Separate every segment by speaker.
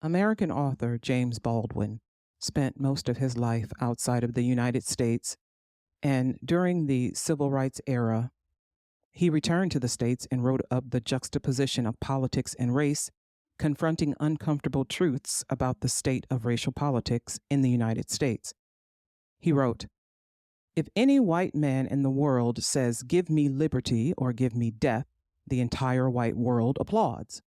Speaker 1: American author James Baldwin spent most of his life outside of the United States, and during the Civil Rights era, he returned to the States and wrote up The Juxtaposition of Politics and Race, confronting uncomfortable truths about the state of racial politics in the United States. He wrote, "If any white man in the world says, 'Give me liberty' or 'Give me death,' the entire white world applauds.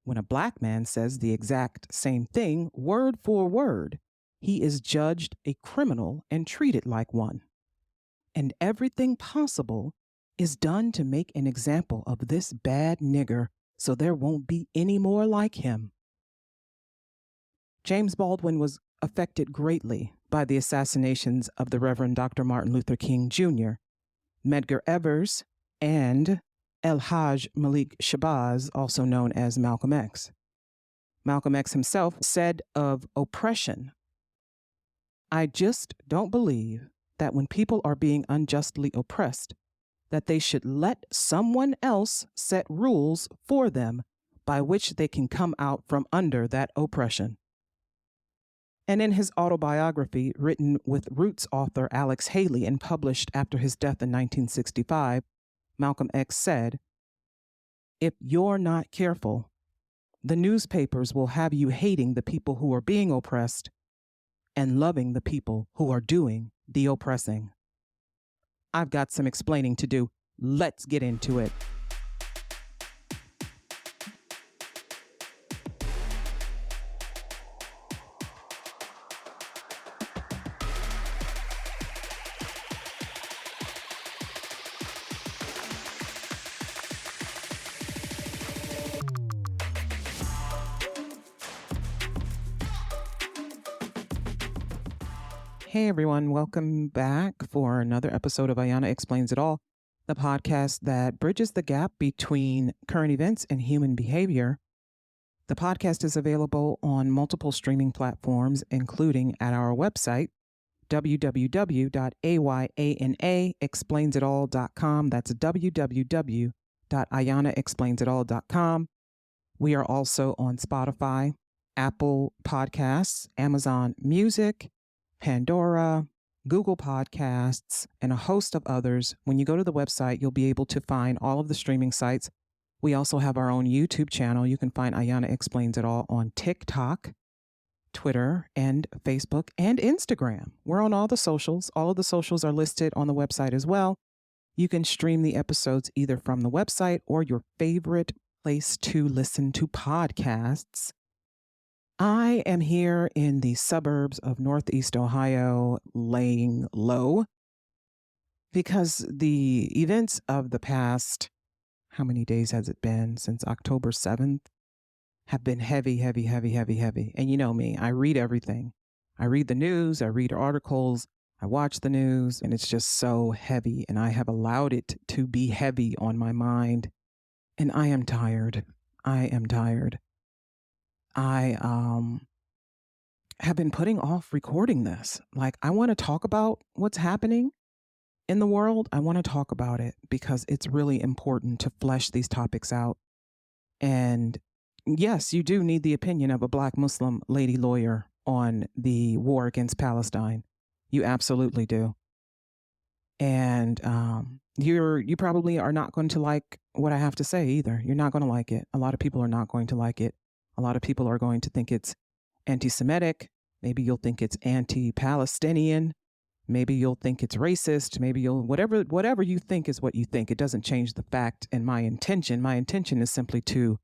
Speaker 1: When a black man says the exact same thing, word for word, he is judged a criminal and treated like one. And everything possible is done to make an example of this bad nigger so there won't be any more like him." James Baldwin was affected greatly by the assassinations of the Reverend Dr. Martin Luther King Jr., Medgar Evers, and El-Hajj Malik Shabazz, also known as Malcolm X. Malcolm X himself said of oppression, "I just don't believe that when people are being unjustly oppressed, that they should let someone else set rules for them by which they can come out from under that oppression." And in his autobiography, written with Roots author Alex Haley and published after his death in 1965, Malcolm X said, "If you're not careful, the newspapers will have you hating the people who are being oppressed and loving the people who are doing the oppressing." I've got some explaining to do. Let's get into it. Hey everyone, welcome back for another episode of Ayana Explains It All, the podcast that bridges the gap between current events and human behavior. The podcast is available on multiple streaming platforms, including at our website, www.ayanaexplainsitall.com. That's www.ayanaexplainsitall.com. We are also on Spotify, Apple Podcasts, Amazon Music, Pandora, Google Podcasts, and a host of others. When you go to the website, you'll be able to find all of the streaming sites. We also have our own YouTube channel. You can find Ayana Explains It All on TikTok, Twitter, and Facebook, and Instagram. We're on all the socials. All of the socials are listed on the website as well. You can stream the episodes either from the website or your favorite place to listen to podcasts. I am here in the suburbs of Northeast Ohio, laying low, because the events of the past, how many days has it been since October 7th, have been heavy, heavy, heavy, heavy, heavy. And you know me, I read everything. I read the news, I read articles, I watch the news, and it's just so heavy. And I have allowed it to be heavy on my mind. And I am tired. I am tired. I have been putting off recording this. Like, I want to talk about what's happening in the world. I want to talk about it because it's really important to flesh these topics out. And yes, you do need the opinion of a Black Muslim lady lawyer on the war against Palestine. You absolutely do. And you probably are not going to like what I have to say either. You're not going to like it. A lot of people are not going to like it. A lot of people are going to think it's anti-Semitic. Maybe you'll think it's anti-Palestinian. Maybe you'll think it's racist. Maybe you'll, whatever you think is what you think. It doesn't change the fact and my intention. My intention is simply to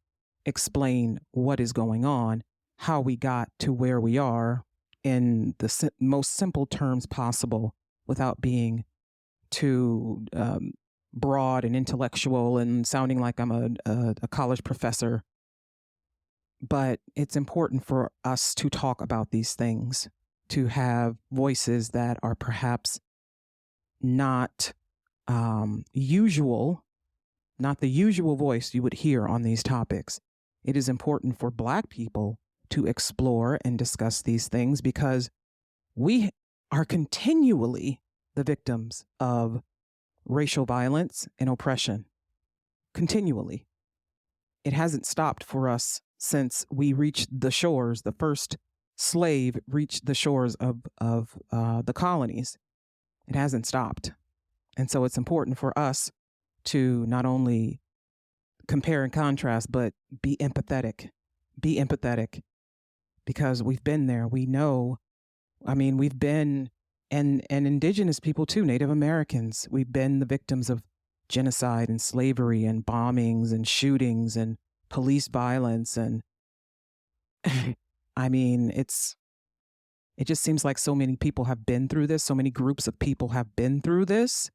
Speaker 1: explain what is going on, how we got to where we are in the most simple terms possible without being too broad and intellectual and sounding like I'm a college professor. But it's important for us to talk about these things, to have voices that are perhaps not usual, not the usual voice you would hear on these topics. It is important for Black people to explore and discuss these things because we are continually the victims of racial violence and oppression. Continually. It hasn't stopped for us since we reached the shores. The first slave reached the shores of the colonies. It hasn't stopped. And so it's important for us to not only compare and contrast, but be empathetic. Be empathetic, because we've been there. We know, we've been, and indigenous people too, Native Americans, we've been the victims of genocide and slavery and bombings and shootings and police violence. And it just seems like so many people have been through this. So many groups of people have been through this,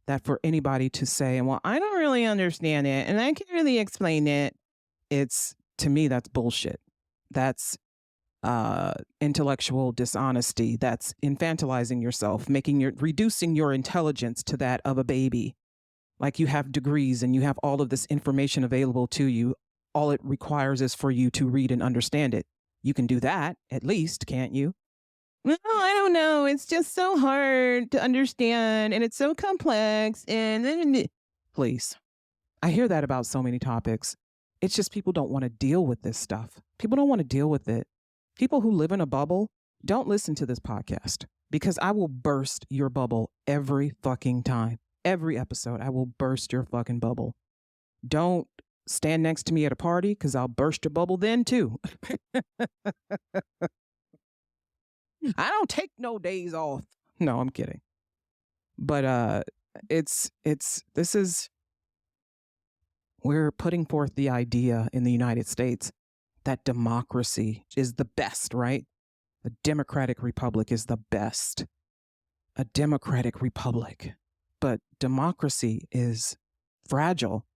Speaker 1: that for anybody to say, well, I don't really understand it and I can't really explain it. To me, that's bullshit. That's intellectual dishonesty. That's infantilizing yourself, reducing your intelligence to that of a baby. Like you have degrees and you have all of this information available to you. All it requires is for you to read and understand it. You can do that, at least, can't you? No, I don't know. It's just so hard to understand and it's so complex. And please, I hear that about so many topics. It's just people don't want to deal with this stuff. People don't want to deal with it. People who live in a bubble, don't listen to this podcast, because I will burst your bubble every fucking time. Every episode, I will burst your fucking bubble. Don't stand next to me at a party, because I'll burst your bubble then too. I don't take no days off. No, I'm kidding. But we're putting forth the idea in the United States that democracy is the best, right? A democratic republic is the best. A democratic republic. But democracy is fragile.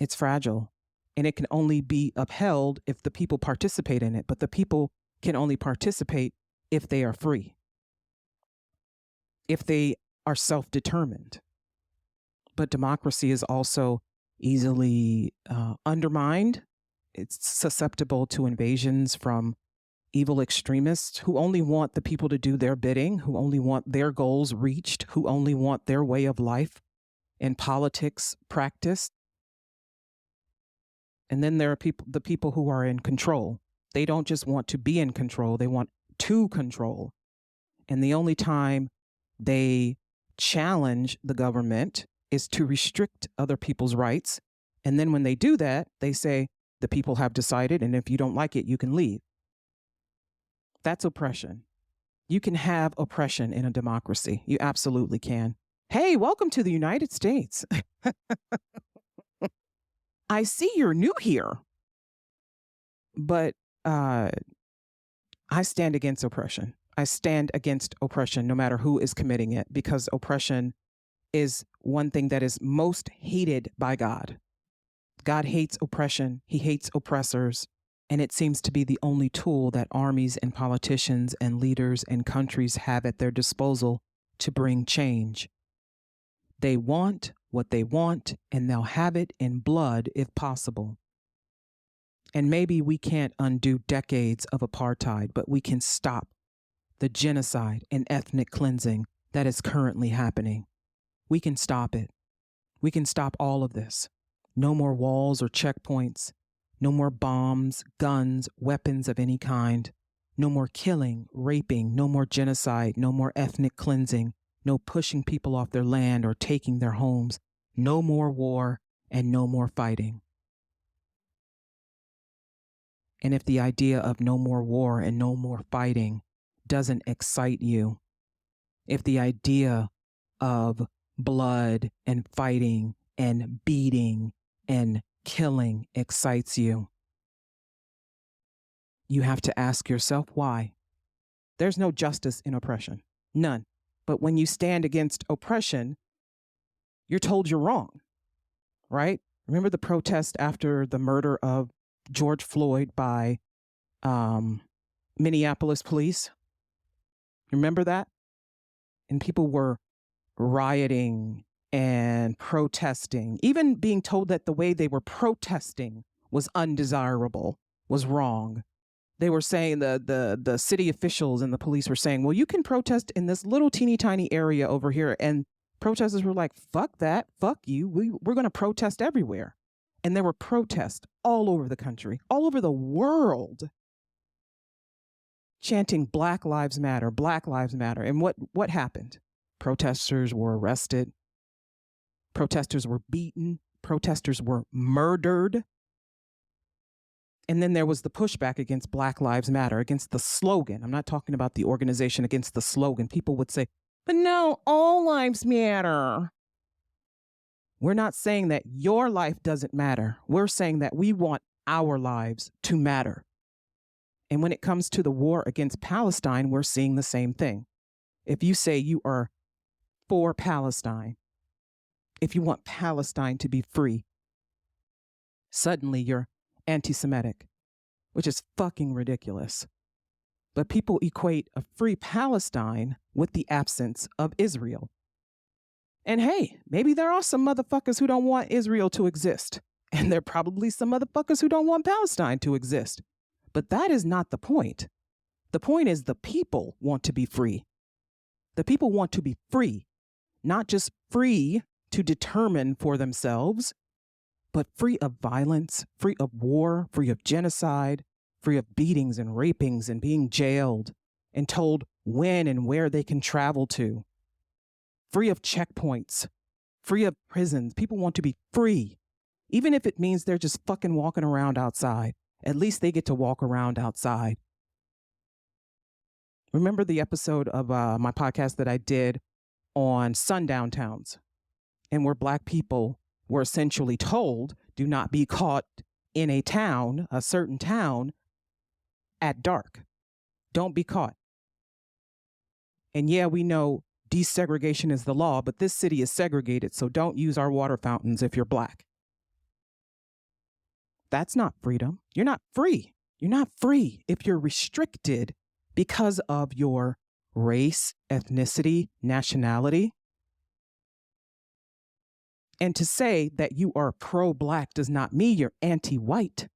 Speaker 1: It's fragile. And it can only be upheld if the people participate in it. But the people can only participate if they are free, if they are self-determined. But democracy is also easily undermined. It's susceptible to invasions from evil extremists who only want the people to do their bidding, who only want their goals reached, who only want their way of life and politics practiced. And then there are the people who are in control. They don't just want to be in control, they want to control. And the only time they challenge the government is to restrict other people's rights. And then when they do that, they say, the people have decided, and if you don't like it, you can leave. That's oppression. You can have oppression in a democracy. You absolutely can. Hey, welcome to the United States. I see you're new here. But I stand against oppression. I stand against oppression no matter who is committing it, because oppression is one thing that is most hated by God. God hates oppression. He hates oppressors. And it seems to be the only tool that armies and politicians and leaders and countries have at their disposal to bring change. They want what they want, and they'll have it in blood if possible. And maybe we can't undo decades of apartheid, but we can stop the genocide and ethnic cleansing that is currently happening. We can stop it. We can stop all of this. No more walls or checkpoints. No more bombs, guns, weapons of any kind. No more killing, raping, no more genocide, no more ethnic cleansing, no pushing people off their land or taking their homes. No more war and no more fighting. And if the idea of no more war and no more fighting doesn't excite you, if the idea of blood and fighting and beating and killing excites you, you have to ask yourself why. There's no justice in oppression. None. But when you stand against oppression, you're told you're wrong, right? Remember the protest after the murder of George Floyd by Minneapolis police? Remember that? And people were rioting and protesting, even being told that the way they were protesting was undesirable, was wrong. They were saying, the city officials and the police were saying, well, you can protest in this little teeny tiny area over here. And protesters were like, fuck that, fuck you. We're going to protest everywhere. And there were protests all over the country, all over the world, chanting Black Lives Matter, Black Lives Matter. And what happened? Protesters were arrested. Protesters were beaten. Protesters were murdered. And then there was the pushback against Black Lives Matter, against the slogan. I'm not talking about the organization, against the slogan. People would say, but no, all lives matter. We're not saying that your life doesn't matter. We're saying that we want our lives to matter. And when it comes to the war against Palestine, we're seeing the same thing. If you say you are for Palestine, if you want Palestine to be free, suddenly you're anti-Semitic, which is fucking ridiculous. But people equate a free Palestine with the absence of Israel. And hey, maybe there are some motherfuckers who don't want Israel to exist. And there are probably some motherfuckers who don't want Palestine to exist. But that is not the point. The point is the people want to be free. The people want to be free, not just free to determine for themselves, but free of violence, free of war, free of genocide, free of beatings and rapings and being jailed and told when and where they can travel to. Free of checkpoints, free of prisons. People want to be free, even if it means they're just fucking walking around outside. At least they get to walk around outside. Remember the episode of my podcast that I did on sundown towns, and where Black people were essentially told, do not be caught in a town, a certain town, at dark. Don't be caught. And yeah, we know desegregation is the law, but this city is segregated, so don't use our water fountains if you're Black. That's not freedom. You're not free. You're not free if you're restricted because of your race, ethnicity, nationality. And to say that you are pro-Black does not mean you're anti-white.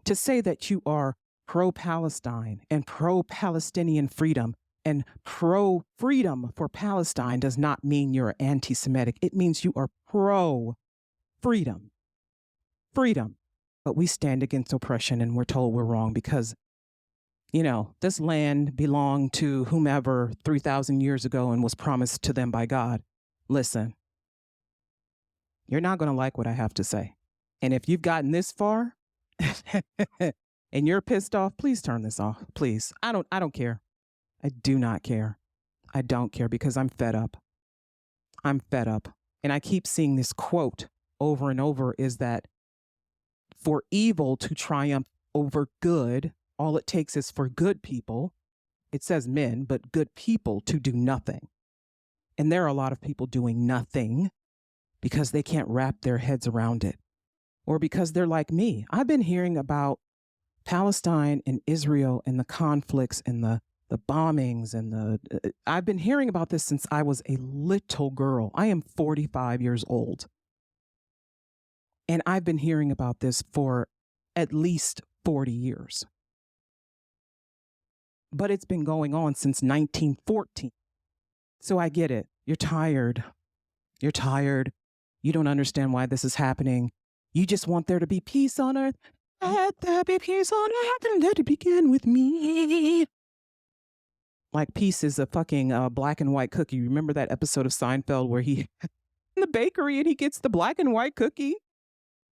Speaker 1: To say that you are pro-Palestine and pro-Palestinian freedom and pro-freedom for Palestine does not mean you're anti-Semitic. It means you are pro-freedom. Freedom. But we stand against oppression and we're told we're wrong because, you know, this land belonged to whomever 3,000 years ago and was promised to them by God. Listen, you're not going to like what I have to say. And if you've gotten this far and you're pissed off, please turn this off. Please. I don't care. I do not care. I don't care because I'm fed up. I'm fed up. And I keep seeing this quote over and over is that for evil to triumph over good, all it takes is for good people, it says men, but good people to do nothing. And there are a lot of people doing nothing because they can't wrap their heads around it or because they're like me. I've been hearing about Palestine and Israel and the conflicts and the bombings and I've been hearing about this since I was a little girl. I am 45 years old. And I've been hearing about this for at least 40 years. But it's been going on since 1914. So I get it. You're tired. You're tired. You don't understand why this is happening. You just want there to be peace on earth. Let there be peace on earth and let it begin with me. Like peace is a fucking black and white cookie. Remember that episode of Seinfeld where he in the bakery and he gets the black and white cookie,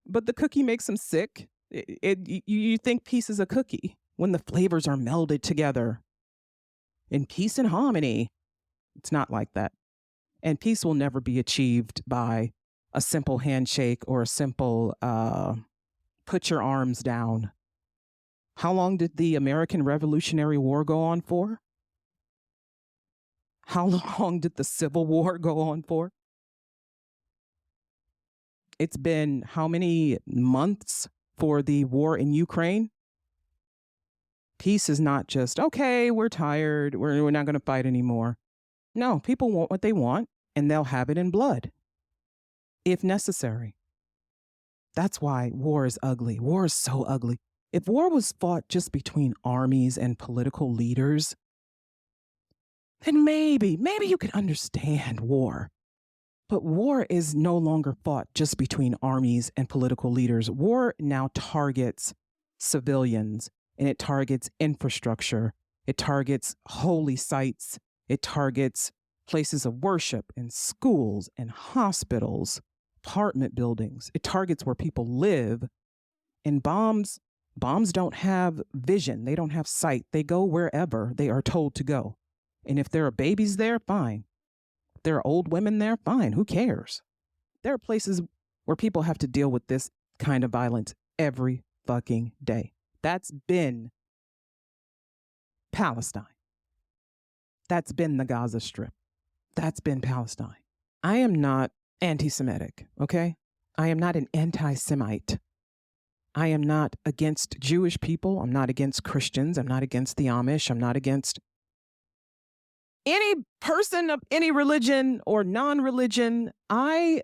Speaker 1: but the cookie makes him sick? You think peace is a cookie when the flavors are melded together in peace and harmony. It's not like that. And peace will never be achieved by a simple handshake or a simple put your arms down. How long did the American Revolutionary War go on for? How long did the Civil War go on for? It's been how many months for the war in Ukraine? Peace is not just, okay, we're tired, we're not going to fight anymore. No, people want what they want, and they'll have it in blood, if necessary. That's why war is ugly. War is so ugly. If war was fought just between armies and political leaders, then maybe you could understand war. But war is no longer fought just between armies and political leaders. War now targets civilians, and it targets infrastructure. It targets holy sites. It targets places of worship and schools and hospitals, apartment buildings. It targets where people live. And bombs don't have vision. They don't have sight. They go wherever they are told to go. And if there are babies there, fine. If there are old women there, fine. Who cares? There are places where people have to deal with this kind of violence every fucking day. That's been Palestine. That's been the Gaza Strip. That's been Palestine. I am not anti-Semitic, okay? I am not an anti-Semite. I am not against Jewish people. I'm not against Christians. I'm not against the Amish. I'm not against any person of any religion or non-religion. I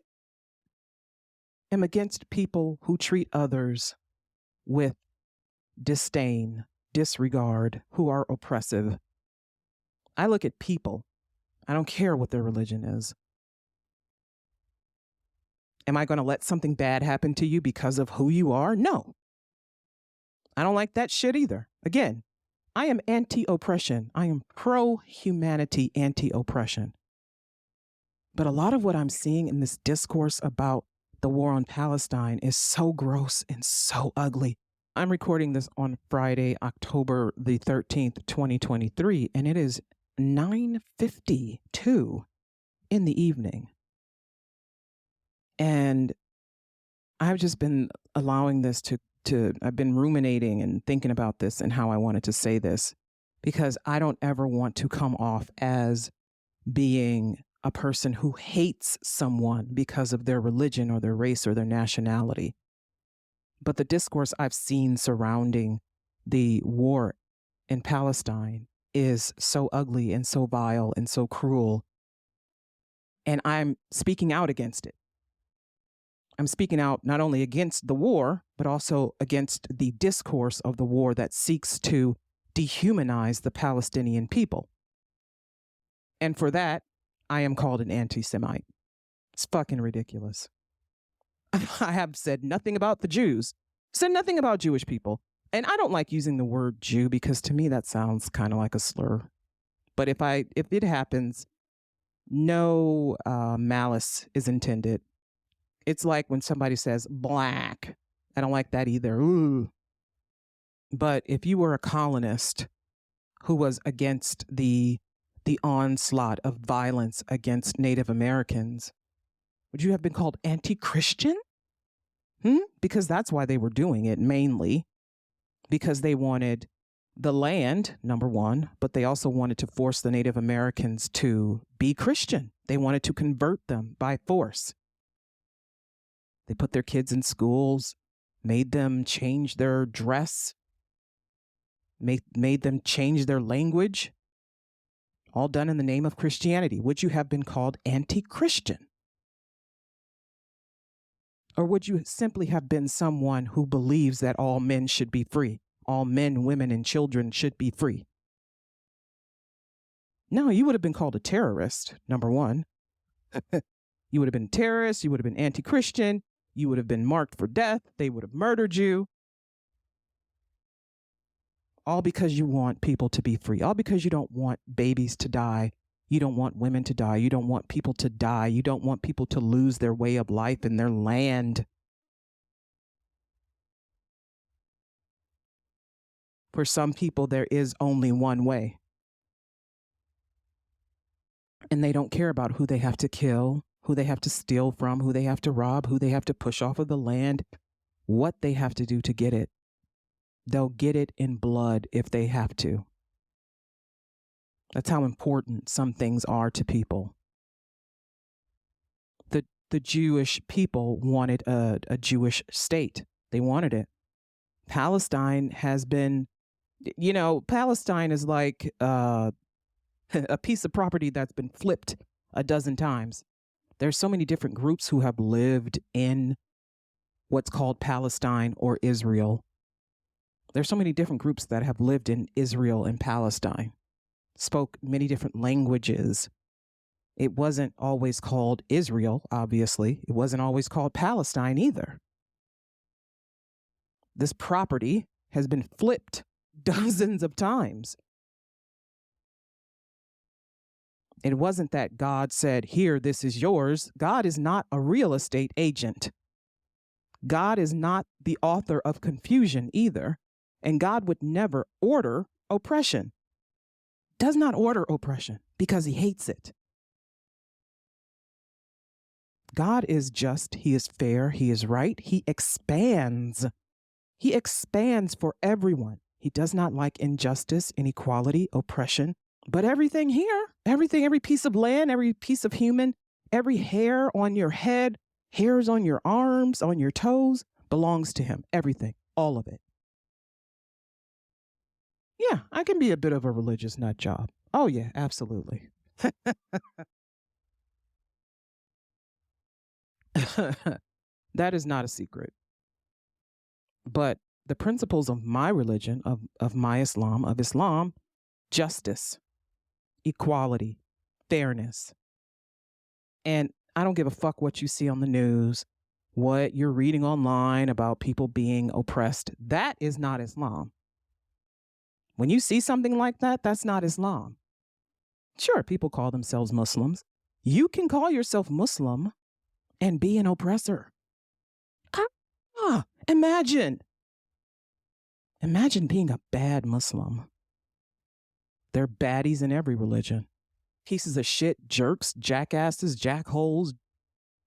Speaker 1: am against people who treat others with disdain, disregard, who are oppressive. I look at people. I don't care what their religion is. Am I going to let something bad happen to you because of who you are? No. I don't like that shit either. Again, I am anti-oppression. I am pro-humanity, anti-oppression. But a lot of what I'm seeing in this discourse about the war on Palestine is so gross and so ugly. I'm recording this on Friday, October the 13th, 2023, and it is 9:52 in the evening. And I've just been allowing this I've been ruminating and thinking about this and how I wanted to say this, because I don't ever want to come off as being a person who hates someone because of their religion or their race or their nationality. But the discourse I've seen surrounding the war in Palestine is so ugly and so vile and so cruel. And I'm speaking out against it. I'm speaking out not only against the war, but also against the discourse of the war that seeks to dehumanize the Palestinian people. And for that, I am called an anti-Semite. It's fucking ridiculous. I have said nothing about the Jews, said nothing about Jewish people. And I don't like using the word Jew because to me that sounds kind of like a slur. But if it happens, no malice is intended. It's like when somebody says black. I don't like that either. Ooh. But if you were a colonist who was against the onslaught of violence against Native Americans, would you have been called anti-Christian? Because that's why they were doing it, mainly because they wanted the land, number one, but they also wanted to force the Native Americans to be Christian. They wanted to convert them by force. They put their kids in schools, made them change their dress, made them change their language, all done in the name of Christianity. Would you have been called anti-Christian? Or would you simply have been someone who believes that all men should be free? All men, women, and children should be free? No, you would have been called a terrorist, number one. You would have been a terrorist. You would have been anti-Christian. You would have been marked for death. They would have murdered you. All because you want people to be free. All because you don't want babies to die. You don't want women to die. You don't want people to die. You don't want people to lose their way of life and their land. For some people, there is only one way. And they don't care about who they have to kill, who they have to steal from, who they have to rob, who they have to push off of the land, what they have to do to get it. They'll get it in blood if they have to. That's how important some things are to people. The Jewish people wanted a Jewish state. They wanted it. Palestine has been, Palestine is like a piece of property that's been flipped a dozen times. There's so many different groups who have lived in what's called Palestine or Israel. There's so many different groups that have lived in Israel and Palestine, spoke many different languages. It wasn't always called Israel, obviously. It wasn't always called Palestine either. This property has been flipped dozens of times. It wasn't that God said, here, this is yours. God is not a real estate agent. God is not the author of confusion either. And God would never order oppression. Does not order oppression because he hates it. God is just, he is fair, he is right, he expands. He expands for everyone. He does not like injustice, inequality, oppression, but everything here, everything, every piece of land, every piece of human, every hair on your head, hairs on your arms, on your toes, belongs to him. Everything, all of it. Yeah, I can be a bit of a religious nut job. Oh yeah, absolutely. That is not a secret. But the principles of my religion, of my Islam, of Islam, justice, equality, fairness. And I don't give a fuck what you see on the news, what you're reading online about people being oppressed. That is not Islam. When you see something like that, that's not Islam. Sure, people call themselves Muslims. You can call yourself Muslim and be an oppressor. Imagine being a bad Muslim. They're baddies in every religion. Pieces of shit, jerks, jackasses, jackholes,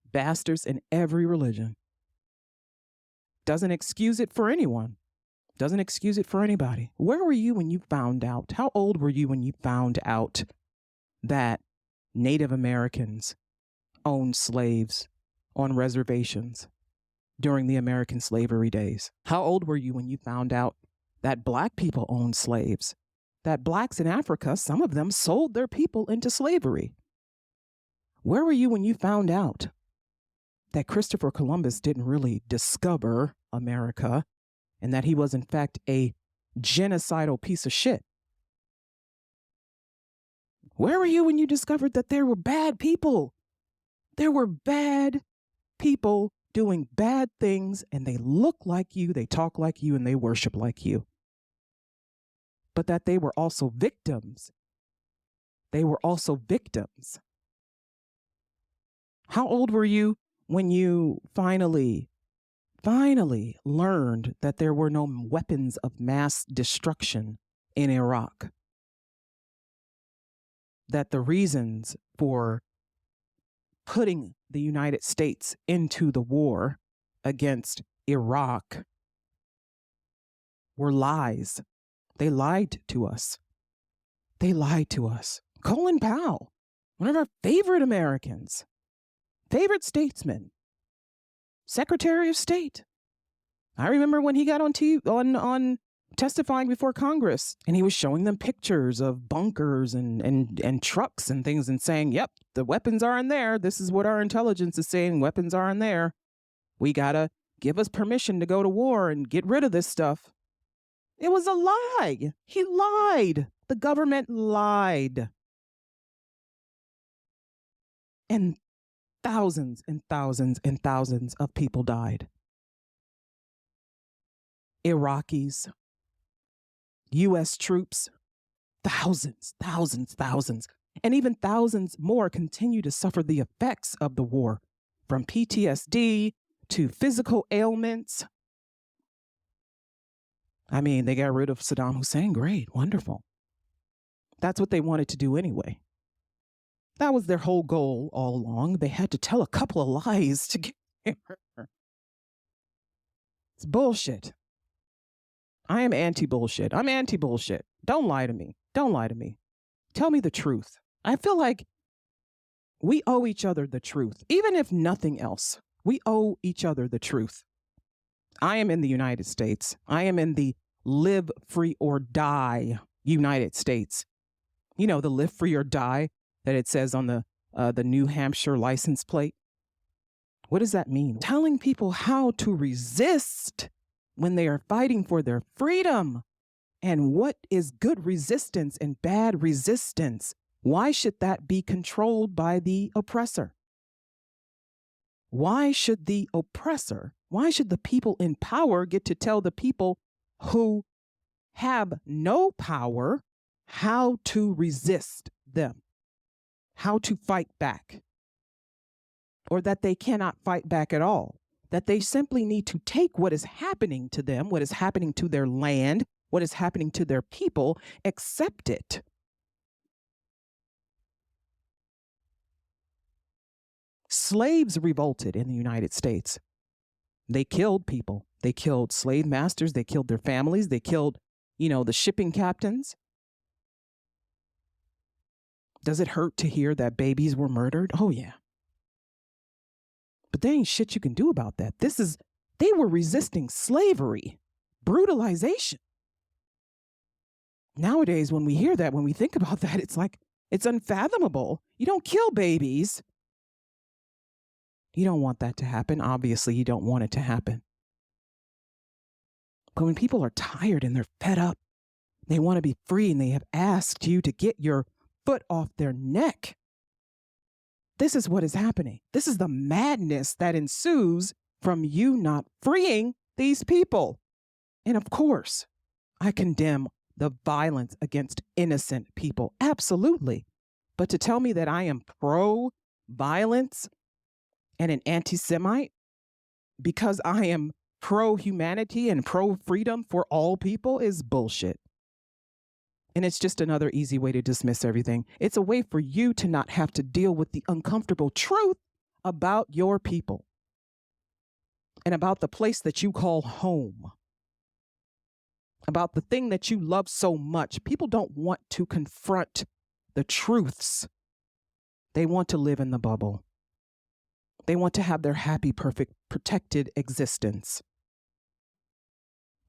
Speaker 1: bastards in every religion. Doesn't excuse it for anyone. Doesn't excuse it for anybody. Where were you when you found out? How old were you when you found out that Native Americans owned slaves on reservations during the American slavery days? How old were you when you found out that Black people owned slaves? That Blacks in Africa, some of them sold their people into slavery? Where were you when you found out that Christopher Columbus didn't really discover America and that he was in fact a genocidal piece of shit? Where were you when you discovered that there were bad people? There were bad people doing bad things, and they look like you, they talk like you, and they worship like you. But that they were also victims. They were also victims. How old were you when you finally learned that there were no weapons of mass destruction in Iraq? That the reasons for putting the United States into the war against Iraq were lies. They lied to us. They lied to us. Colin Powell, one of our favorite Americans, favorite statesman, Secretary of State. I remember when he got on testifying before Congress, and he was showing them pictures of bunkers and trucks and things and saying, yep, the weapons are in there. This is what our intelligence is saying. Weapons are in there. We gotta give us permission to go to war and get rid of this stuff. It was a lie. He lied. The government lied. And thousands and thousands and thousands of people died. Iraqis, U.S. troops, thousands, and even thousands more continue to suffer the effects of the war, from PTSD to physical ailments. I mean, they got rid of Saddam Hussein. Great, wonderful. That's what they wanted to do anyway. That was their whole goal all along. They had to tell a couple of lies to get there. It's bullshit. I am anti-bullshit. I'm anti-bullshit. Don't lie to me. Don't lie to me. Tell me the truth. I feel like we owe each other the truth. Even if nothing else, we owe each other the truth. I am in the United States. I am in the live free or die United States. You know, the live free or die that it says on the New Hampshire license plate. What does that mean? Telling people how to resist when they are fighting for their freedom, and what is good resistance and bad resistance. Why should that be controlled by the oppressor? Why should the people in power get to tell the people who have no power how to resist them, how to fight back, or that they cannot fight back at all, that they simply need to take what is happening to them, what is happening to their land, what is happening to their people, accept it. Slaves revolted in the United States. They killed people. They killed slave masters. They killed their families. They killed, the shipping captains. Does it hurt to hear that babies were murdered? Oh, yeah. But there ain't shit you can do about that. They were resisting slavery, brutalization. Nowadays, when we hear that, when we think about that, it's like, it's unfathomable. You don't kill babies. You don't want that to happen. Obviously, you don't want it to happen. But when people are tired and they're fed up, they want to be free and they have asked you to get your foot off their neck. This is what is happening. This is the madness that ensues from you not freeing these people. And of course, I condemn the violence against innocent people. Absolutely. But to tell me that I am pro-violence and an anti-Semite because I am pro-humanity and pro-freedom for all people is bullshit. And it's just another easy way to dismiss everything. It's a way for you to not have to deal with the uncomfortable truth about your people and about the place that you call home, about the thing that you love so much. People don't want to confront the truths. They want to live in the bubble. They want to have their happy, perfect, protected existence.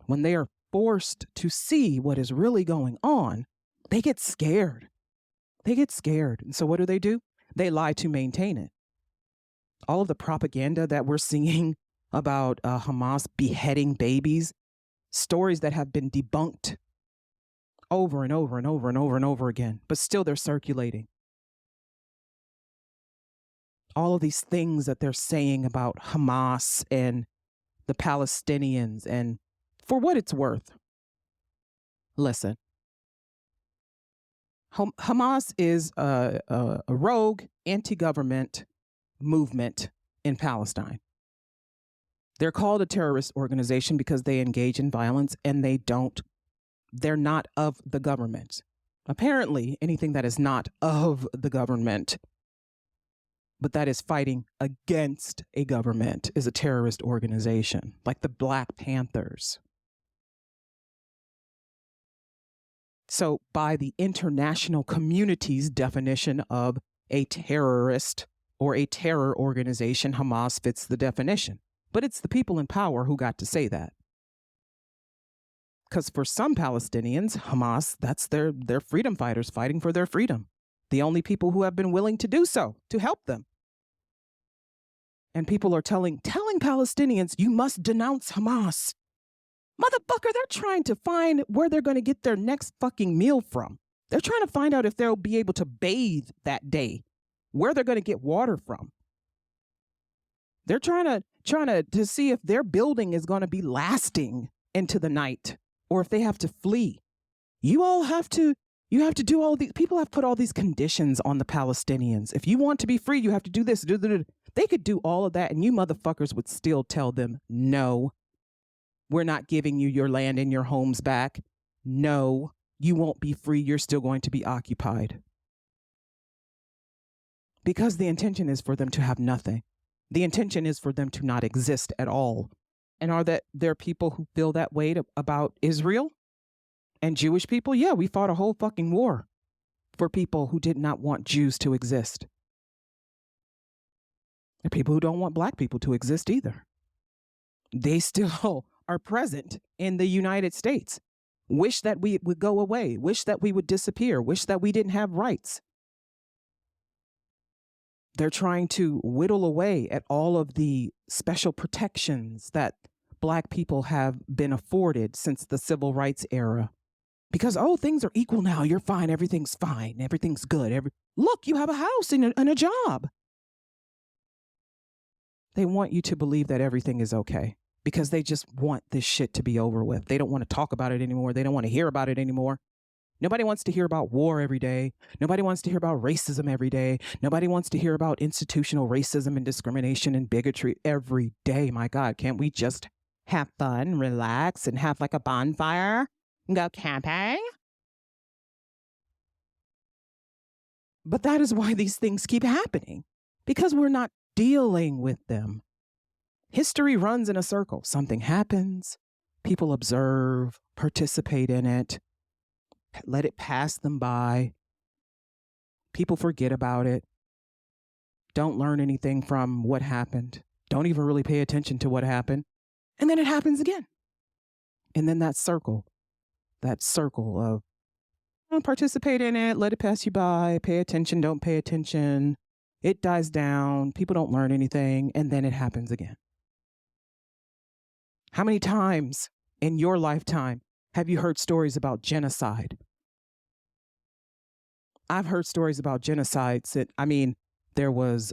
Speaker 1: When they are forced to see what is really going on, they get scared. And so what do? They lie to maintain it. All of the propaganda that we're seeing about Hamas beheading babies, stories that have been debunked over and over and over and over and over again, but still they're circulating. All of these things that they're saying about Hamas and the Palestinians, and for what it's worth, listen, Hamas is a rogue anti-government movement in Palestine. They're called a terrorist organization because they engage in violence and they're not of the government. Apparently, anything that is not of the government, but that is fighting against a government, is a terrorist organization, like the Black Panthers. So by the international community's definition of a terrorist or a terror organization, Hamas fits the definition. But it's the people in power who got to say that. Because for some Palestinians, Hamas, that's their freedom fighters fighting for their freedom. The only people who have been willing to do so, to help them. And people are telling Palestinians, you must denounce Hamas. Motherfucker, they're trying to find where they're going to get their next fucking meal from. They're trying to find out if they'll be able to bathe that day, where they're going to get water from. They're trying to see if their building is going to be lasting into the night or if they have to flee. You have to do all these. People have put all these conditions on the Palestinians. If you want to be free, you have to do this. They could do all of that and you motherfuckers would still tell them, no, we're not giving you your land and your homes back. No, you won't be free. You're still going to be occupied. Because the intention is for them to have nothing. The intention is for them to not exist at all. And are there people who feel that way about Israel and Jewish people? Yeah, we fought a whole fucking war for people who did not want Jews to exist. There are people who don't want Black people to exist either. They still are present in the United States. Wish that we would go away. Wish that we would disappear. Wish that we didn't have rights. They're trying to whittle away at all of the special protections that Black people have been afforded since the civil rights era. Because, oh, things are equal now. You're fine. Everything's fine. Everything's good. Look, you have a house and a job. They want you to believe that everything is okay because they just want this shit to be over with. They don't want to talk about it anymore. They don't want to hear about it anymore. Nobody wants to hear about war every day. Nobody wants to hear about racism every day. Nobody wants to hear about institutional racism and discrimination and bigotry every day. My God, can't we just have fun, relax, and have like a bonfire and go camping? But that is why these things keep happening, because we're not dealing with them. History runs in a circle. Something happens, people observe, participate in it, let it pass them by. People forget about it, don't learn anything from what happened, don't even really pay attention to what happened. And then it happens again. And then that circle of don't participate in it, let it pass you by, pay attention, don't pay attention. It dies down, people don't learn anything, and then it happens again. How many times in your lifetime have you heard stories about genocide? I've heard stories about genocides there was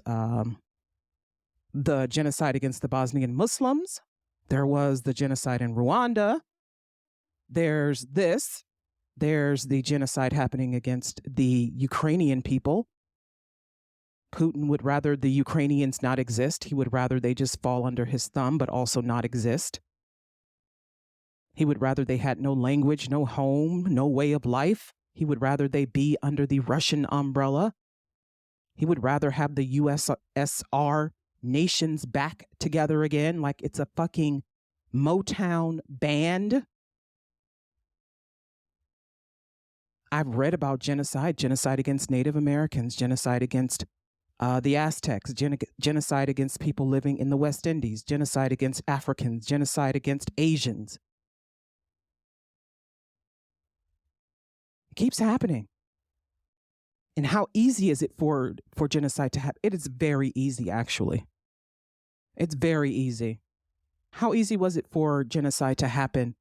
Speaker 1: the genocide against the Bosnian Muslims. There was the genocide in Rwanda. There's the genocide happening against the Ukrainian people. Putin would rather the Ukrainians not exist. He would rather they just fall under his thumb, but also not exist. He would rather they had no language, no home, no way of life. He would rather they be under the Russian umbrella. He would rather have the USSR nations back together again like it's a fucking Motown band. I've read about genocide against Native Americans, genocide against the Aztecs, genocide against people living in the West Indies, genocide against Africans, genocide against Asians. It keeps happening. And how easy is it for genocide to happen? It is very easy, actually. It's very easy. How easy was it for genocide to happen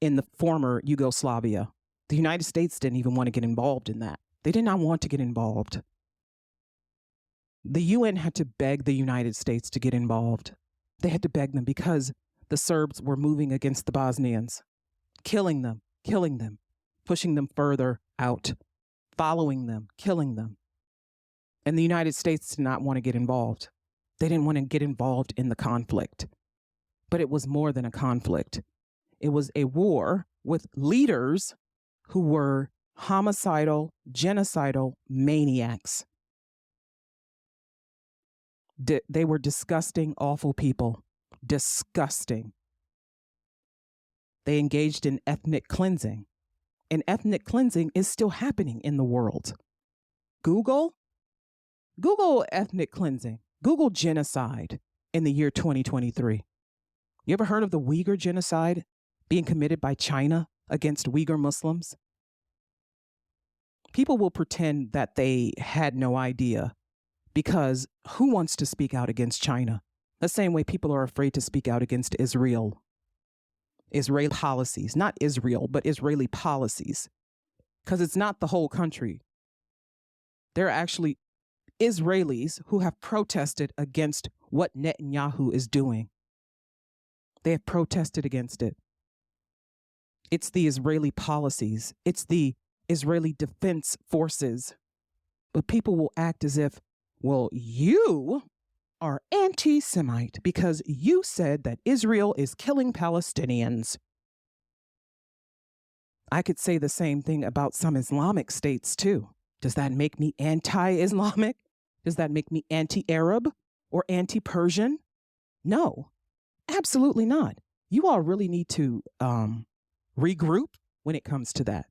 Speaker 1: in the former Yugoslavia? The United States didn't even want to get involved in that. They did not want to get involved. The UN had to beg the United States to get involved. They had to beg them because the Serbs were moving against the Bosnians, killing them, pushing them further out, following them, killing them. And the United States did not want to get involved. They didn't want to get involved in the conflict. But it was more than a conflict. It was a war with leaders who were homicidal, genocidal maniacs. They were disgusting, awful people. Disgusting. They engaged in ethnic cleansing. And ethnic cleansing is still happening in the world. Google ethnic cleansing. Google genocide in the year 2023. You ever heard of the Uyghur genocide being committed by China against Uyghur Muslims? People will pretend that they had no idea because who wants to speak out against China? The same way people are afraid to speak out against Israel. Israeli policies, not Israel, but Israeli policies, because it's not the whole country. There are actually Israelis who have protested against what Netanyahu is doing. They have protested against it. It's the Israeli policies. It's the Israeli Defense Forces. But people will act as if, well, you are anti-Semite because you said that Israel is killing Palestinians. I could say the same thing about some Islamic states too. Does that make me anti-Islamic? Does that make me anti-Arab or anti-Persian? No, absolutely not. You all really need to regroup when it comes to that.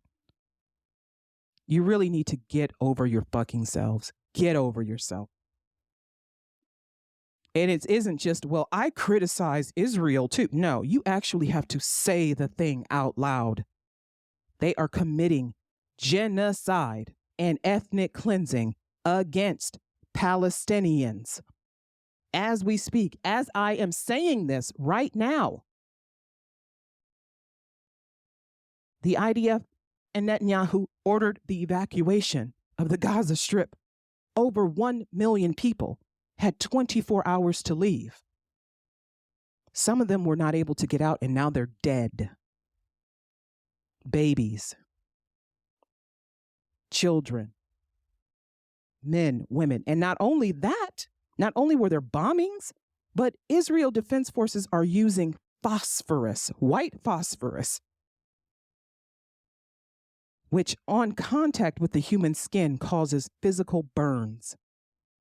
Speaker 1: You really need to get over your fucking selves. Get over yourself. And it isn't just, well, I criticize Israel too. No, you actually have to say the thing out loud. They are committing genocide and ethnic cleansing against Palestinians. As we speak, as I am saying this right now, the IDF and Netanyahu ordered the evacuation of the Gaza Strip, over 1 million people had 24 hours to leave. Some of them were not able to get out, and now they're dead. Babies, children, men, women. And not only that, not only were there bombings, but Israel Defense Forces are using phosphorus, white phosphorus, which on contact with the human skin causes physical burns.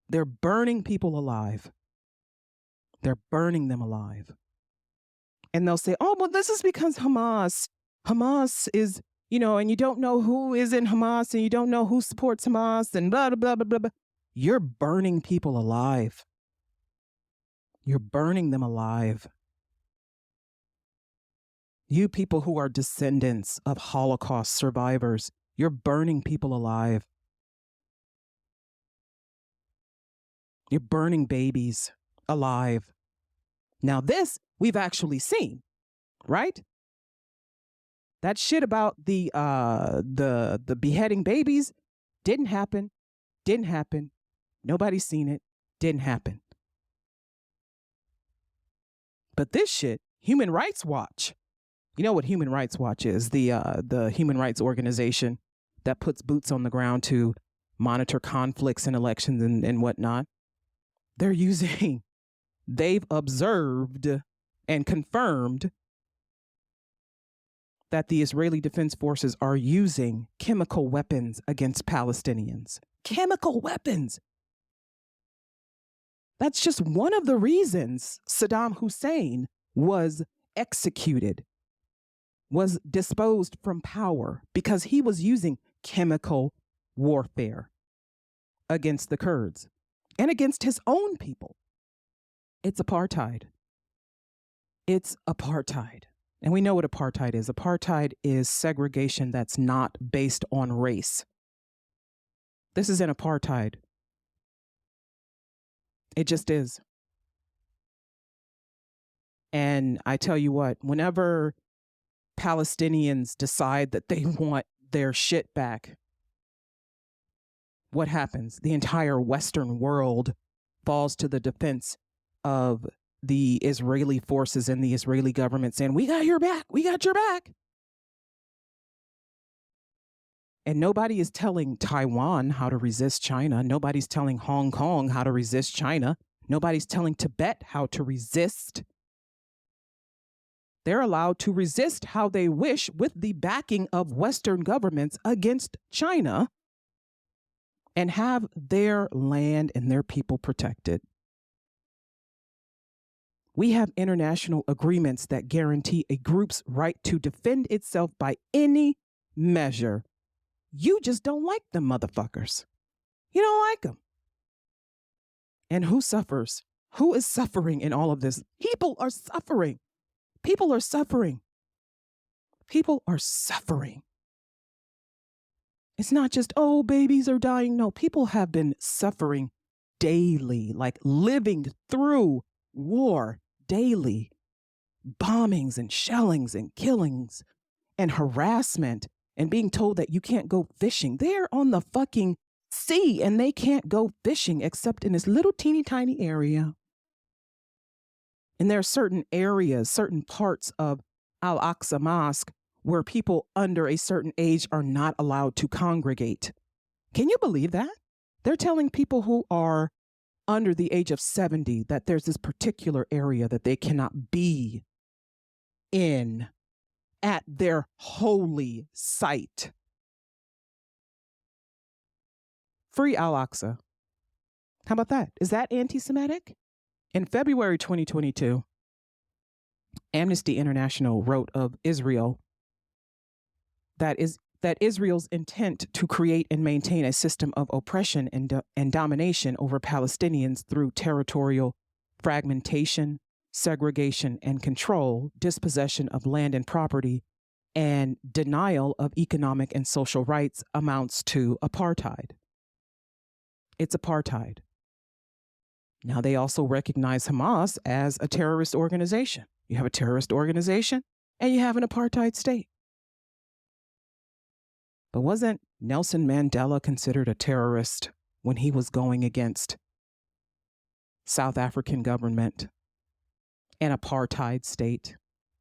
Speaker 1: They're burning people alive. They're burning them alive. And they'll say, oh, well, this is because Hamas is, and you don't know who is in Hamas and you don't know who supports Hamas and blah, blah, blah, blah, blah. You're burning people alive. You're burning them alive. You people who are descendants of Holocaust survivors, you're burning people alive. You're burning babies alive. Now this we've actually seen, right? That shit about the beheading babies didn't happen. Nobody's seen it. Didn't happen. But this shit, Human Rights Watch. You know what Human Rights Watch is? The human rights organization that puts boots on the ground to monitor conflicts and elections and whatnot. They've observed and confirmed that the Israeli Defense Forces are using chemical weapons against Palestinians. Chemical weapons. That's just one of the reasons Saddam Hussein was executed, was disposed from power, because he was using chemical warfare against the Kurds and against his own people. It's apartheid. It's apartheid. And we know what apartheid is. Apartheid is segregation that's not based on race. This is an apartheid. It just is. And I tell you what, whenever Palestinians decide that they want their shit back, what happens? The entire Western world falls to the defense of the Israeli forces and the Israeli government, saying, we got your back. We got your back. And nobody is telling Taiwan how to resist China. Nobody's telling Hong Kong how to resist China. Nobody's telling Tibet how to resist. They're allowed to resist how they wish with the backing of Western governments against China and have their land and their people protected. We have international agreements that guarantee a group's right to defend itself by any measure. You just don't like them motherfuckers. You don't like them. And who suffers? Who is suffering in all of this? People are suffering. People are suffering. People are suffering. It's not just, oh, babies are dying. No, people have been suffering daily, like living through war daily. Bombings and shellings and killings and harassment and being told that you can't go fishing. They're on the fucking sea and they can't go fishing except in this little teeny tiny area. And there are certain areas, certain parts of Al-Aqsa Mosque where people under a certain age are not allowed to congregate. Can you believe that? They're telling people who are under the age of 70 that there's this particular area that they cannot be in at their holy site. Free Al-Aqsa. How about that? Is that anti-Semitic? In February 2022, Amnesty International wrote of Israel that Israel's intent to create and maintain a system of oppression and domination over Palestinians through territorial fragmentation, segregation and control, dispossession of land and property, and denial of economic and social rights amounts to apartheid. It's apartheid. Now, they also recognize Hamas as a terrorist organization. You have a terrorist organization and you have an apartheid state. But wasn't Nelson Mandela considered a terrorist when he was going against South African government, an apartheid state,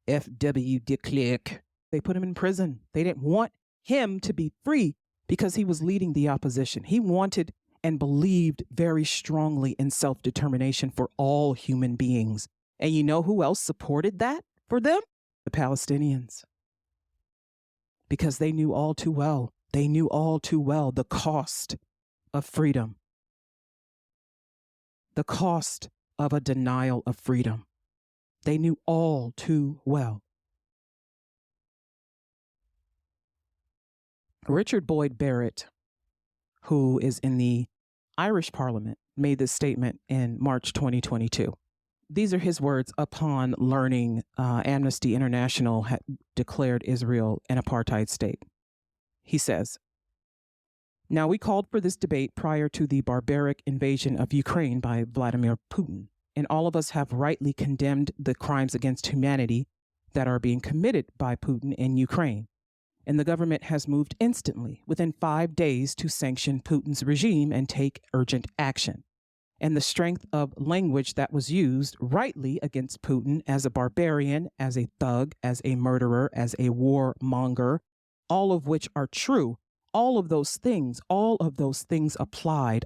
Speaker 1: F.W. de Klerk? They put him in prison. They didn't want him to be free because he was leading the opposition. He wanted and believed very strongly in self-determination for all human beings. And you know who else supported that for them? The Palestinians. Because they knew all too well the cost of freedom, the cost of a denial of freedom. They knew all too well. Richard Boyd Barrett, who is in the Irish Parliament, made this statement in March 2022. These are his words upon learning Amnesty International had declared Israel an apartheid state. He says, "Now, we called for this debate prior to the barbaric invasion of Ukraine by Vladimir Putin, and all of us have rightly condemned the crimes against humanity that are being committed by Putin in Ukraine. And the government has moved instantly, within 5 days, to sanction Putin's regime and take urgent action. And the strength of language that was used rightly against Putin as a barbarian, as a thug, as a murderer, as a warmonger, all of which are true. All of those things applied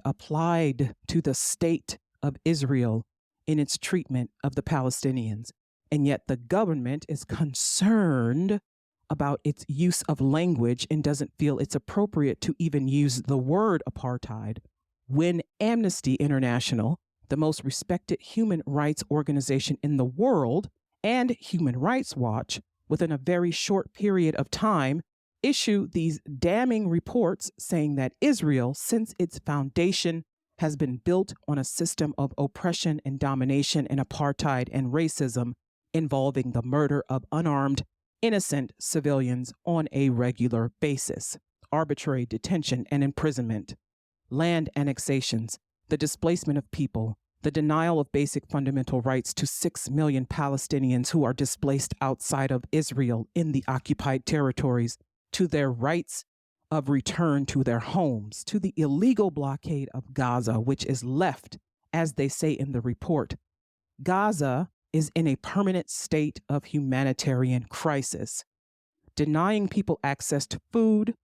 Speaker 1: to the state of Israel in its treatment of the Palestinians. And yet the government is concerned about its use of language and doesn't feel it's appropriate to even use the word apartheid, when Amnesty International, the most respected human rights organization in the world, and Human Rights Watch, within a very short period of time, issue these damning reports saying that Israel, since its foundation, has been built on a system of oppression and domination and apartheid and racism involving the murder of unarmed, innocent civilians on a regular basis, arbitrary detention and imprisonment, land annexations, the displacement of people, the denial of basic fundamental rights to 6 million Palestinians who are displaced outside of Israel in the occupied territories, to their rights of return to their homes, to the illegal blockade of Gaza, which is left, as they say in the report. Gaza is in a permanent state of humanitarian crisis, denying people access to food,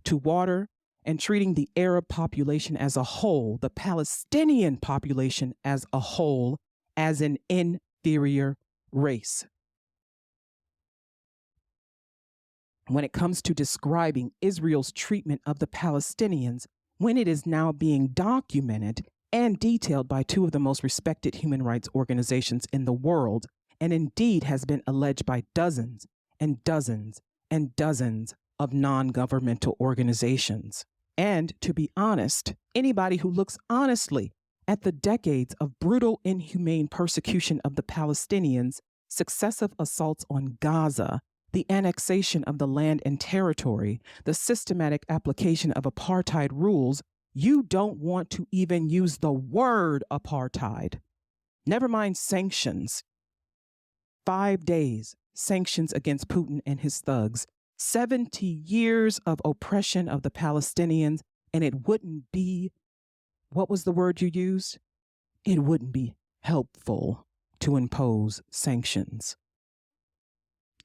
Speaker 1: to water, and treating the Arab population as a whole, the Palestinian population as a whole, as an inferior race. When it comes to describing Israel's treatment of the Palestinians, when it is now being documented and detailed by two of the most respected human rights organizations in the world, and indeed has been alleged by dozens and dozens and dozens of non-governmental organizations. And to be honest, anybody who looks honestly at the decades of brutal, inhumane persecution of the Palestinians, successive assaults on Gaza, the annexation of the land and territory, the systematic application of apartheid rules, you don't want to even use the word apartheid. Never mind sanctions. 5 days, sanctions against Putin and his thugs. 70 years of oppression of the Palestinians, and it wouldn't be, what was the word you used? It wouldn't be helpful to impose sanctions.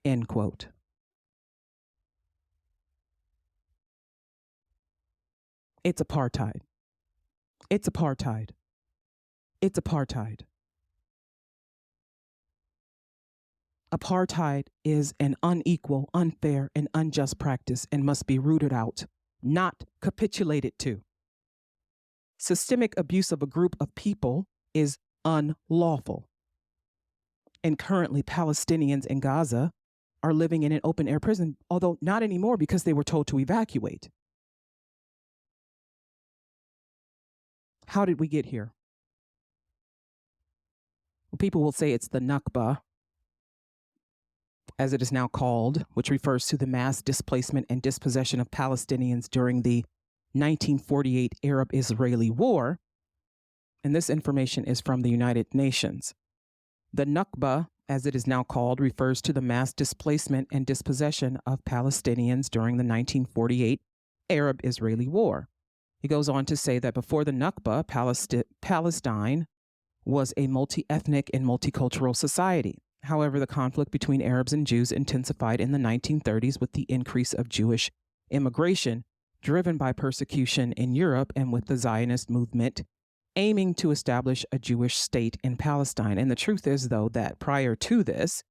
Speaker 1: End quote. It's apartheid. It's apartheid. It's apartheid. Apartheid is an unequal, unfair, and unjust practice and must be rooted out, not capitulated to. Systemic abuse of a group of people is unlawful. And currently, Palestinians in Gaza are living in an open-air prison, although not anymore because they were told to evacuate. How did we get here? Well, people will say it's the Nakba, as it is now called, which refers to the mass displacement and dispossession of Palestinians during the 1948 Arab-Israeli War. And this information is from the United Nations. The Nakba, as it is now called, refers to the mass displacement and dispossession of Palestinians during the 1948 Arab-Israeli war. He goes on to say that before the Nakba, Palestine was a multi-ethnic and multicultural society. However, the conflict between Arabs and Jews intensified in the 1930s with the increase of Jewish immigration driven by persecution in Europe and with the Zionist movement aiming to establish a Jewish state in Palestine. And the truth is, though, that prior to this,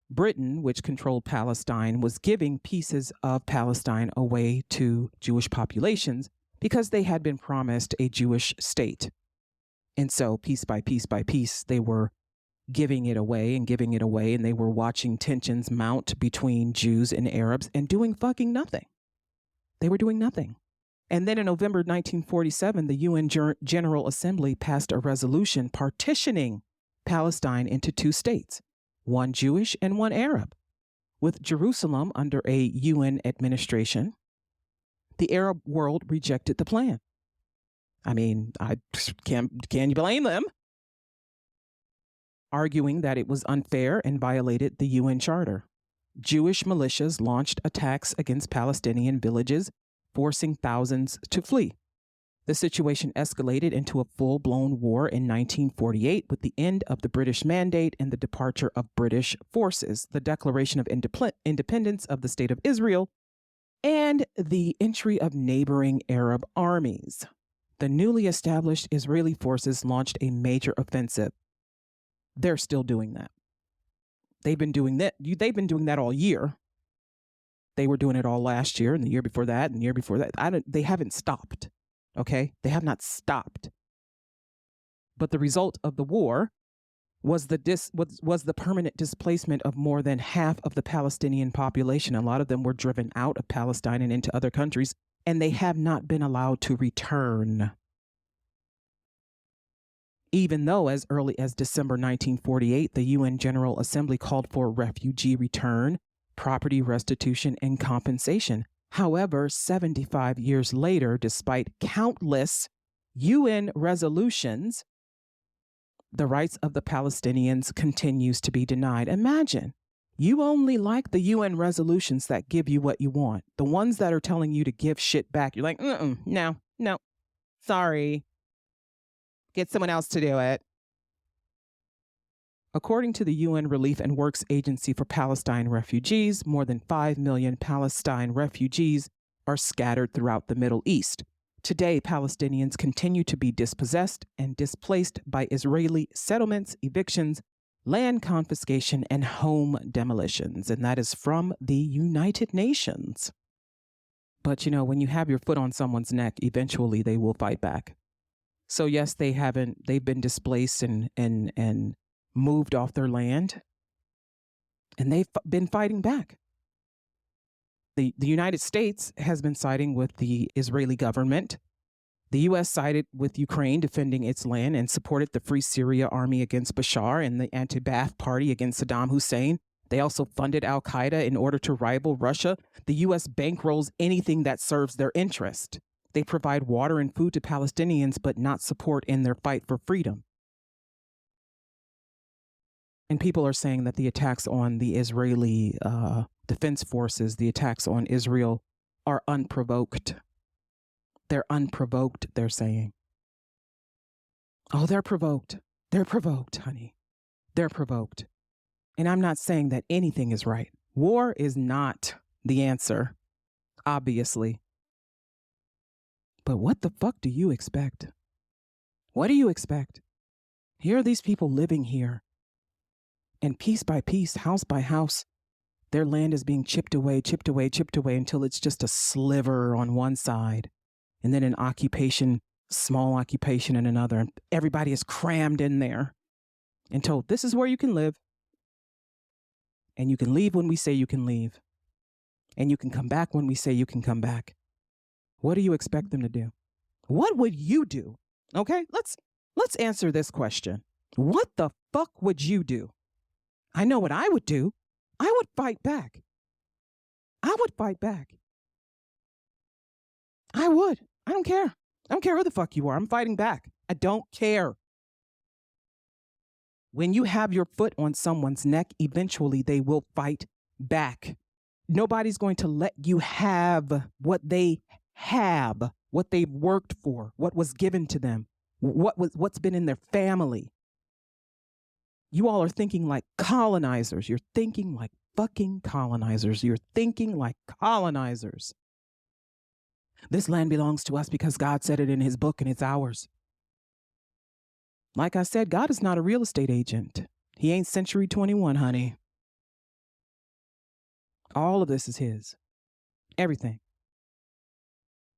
Speaker 1: Britain, which controlled Palestine, was giving pieces of Palestine away to Jewish populations because they had been promised a Jewish state. And so piece by piece by piece, they were giving it away, and they were watching tensions mount between Jews and Arabs and doing fucking nothing. They were doing nothing. And then in November 1947, the UN General Assembly passed a resolution partitioning Palestine into two states, one Jewish and one Arab, with Jerusalem under a UN administration. The Arab world rejected the plan. I mean, can you blame them? Arguing that it was unfair and violated the UN Charter. Jewish militias launched attacks against Palestinian villages, forcing thousands to flee. The situation escalated into a full-blown war in 1948 with the end of the British Mandate and the departure of British forces, the declaration of independence of the State of Israel, and the entry of neighboring Arab armies. The newly established Israeli forces launched a major offensive. They're still doing that. They've been doing that all year. They were doing it all last year and the year before that and the year before that. They haven't stopped. Okay? They have not stopped. But the result of the war was the permanent displacement of more than half of the Palestinian population. A lot of them were driven out of Palestine and into other countries, and they have not been allowed to return. Even though as early as December 1948, the UN General Assembly called for refugee return, property restitution, and compensation. However, 75 years later, despite countless UN resolutions, the rights of the Palestinians continues to be denied. Imagine, you only like the UN resolutions that give you what you want. The ones that are telling you to give shit back, you're like, no, sorry. Get someone else to do it. According to the UN Relief and Works Agency for Palestine Refugees, more than 5 million Palestine refugees are scattered throughout the Middle East. Today, Palestinians continue to be dispossessed and displaced by Israeli settlements, evictions, land confiscation, and home demolitions. And that is from the United Nations. But, when you have your foot on someone's neck, eventually they will fight back. So yes, they've been displaced and moved off their land, and they've been fighting back. The United States has been siding with the Israeli government. The U.S. sided with Ukraine defending its land and supported the Free Syria Army against Bashar and the anti-Ba'ath Party against Saddam Hussein. They also funded al-Qaeda in order to rival Russia. The U.S. bankrolls anything that serves their interest. They provide water and food to Palestinians, but not support in their fight for freedom. And people are saying that the attacks on the Israeli defense forces, the attacks on Israel, are unprovoked. They're unprovoked, they're saying. Oh, they're provoked. They're provoked, honey. They're provoked. And I'm not saying that anything is right. War is not the answer, obviously. But what the fuck do you expect? What do you expect? Here are these people living here. And piece by piece, house by house, their land is being chipped away until it's just a sliver on one side. And then an occupation, small occupation in another. And everybody is crammed in there and told, this is where you can live. And you can leave when we say you can leave. And you can come back when we say you can come back. What do you expect them to do? What would you do? Okay, let's answer this question. What the fuck would you do? I know what I would do. I would fight back. I would fight back. I would. I don't care. I don't care who the fuck you are. I'm fighting back. I don't care. When you have your foot on someone's neck, eventually they will fight back. Nobody's going to let you have what they have, what they've worked for, what was given to them, what's been in their family. You all are thinking like colonizers. You're thinking like fucking colonizers. You're thinking like colonizers. This land belongs to us because God said it in his book and it's ours. Like I said, God is not a real estate agent. He ain't Century 21, honey. All of this is his. Everything.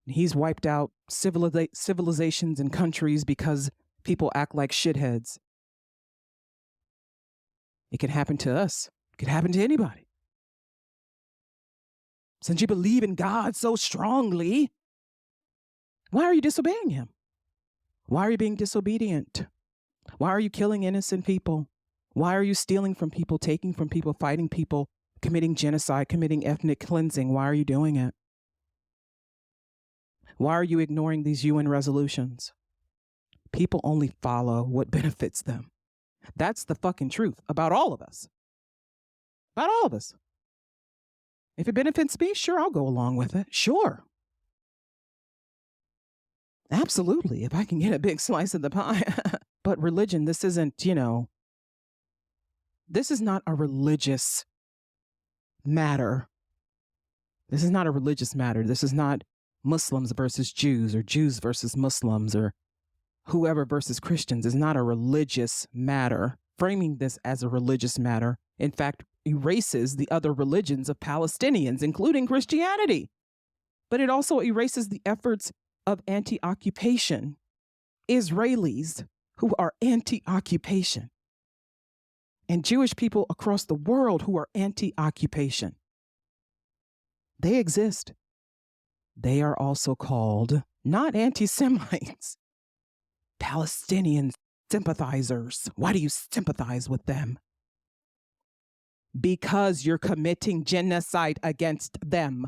Speaker 1: He's wiped out civilizations and countries because people act like shitheads. It can happen to us. It could happen to anybody. Since you believe in God so strongly, why are you disobeying him? Why are you being disobedient? Why are you killing innocent people? Why are you stealing from people, taking from people, fighting people, committing genocide, committing ethnic cleansing? Why are you doing it? Why are you ignoring these UN resolutions? People only follow what benefits them. That's the fucking truth about all of us. About all of us. If it benefits me, sure, I'll go along with it. Sure. Absolutely, if I can get a big slice of the pie. But religion, this isn't, this is not a religious matter. This is not a religious matter. This is not Muslims versus Jews or Jews versus Muslims or whoever versus Christians. It's not a religious matter. Framing this as a religious matter, in fact, erases the other religions of Palestinians, including Christianity. But it also erases the efforts of anti-occupation Israelis who are anti-occupation and Jewish people across the world who are anti-occupation. They exist. They are also called not anti-Semites, Palestinian sympathizers. Why do you sympathize with them? Because you're committing genocide against them.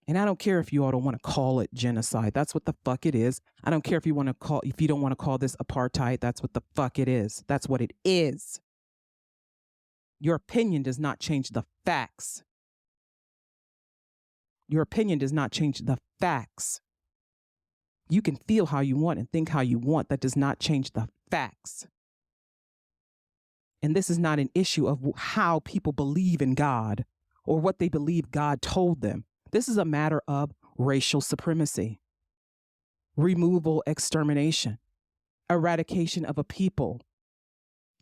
Speaker 1: And I don't care if you all don't want to call it genocide. That's what the fuck it is. I don't care if you don't want to call this apartheid. That's what the fuck it is. That's what it is. Your opinion does not change the facts. Your opinion does not change the facts. You can feel how you want and think how you want. That does not change the facts. And this is not an issue of how people believe in God or what they believe God told them. This is a matter of racial supremacy, removal, extermination, eradication of a people,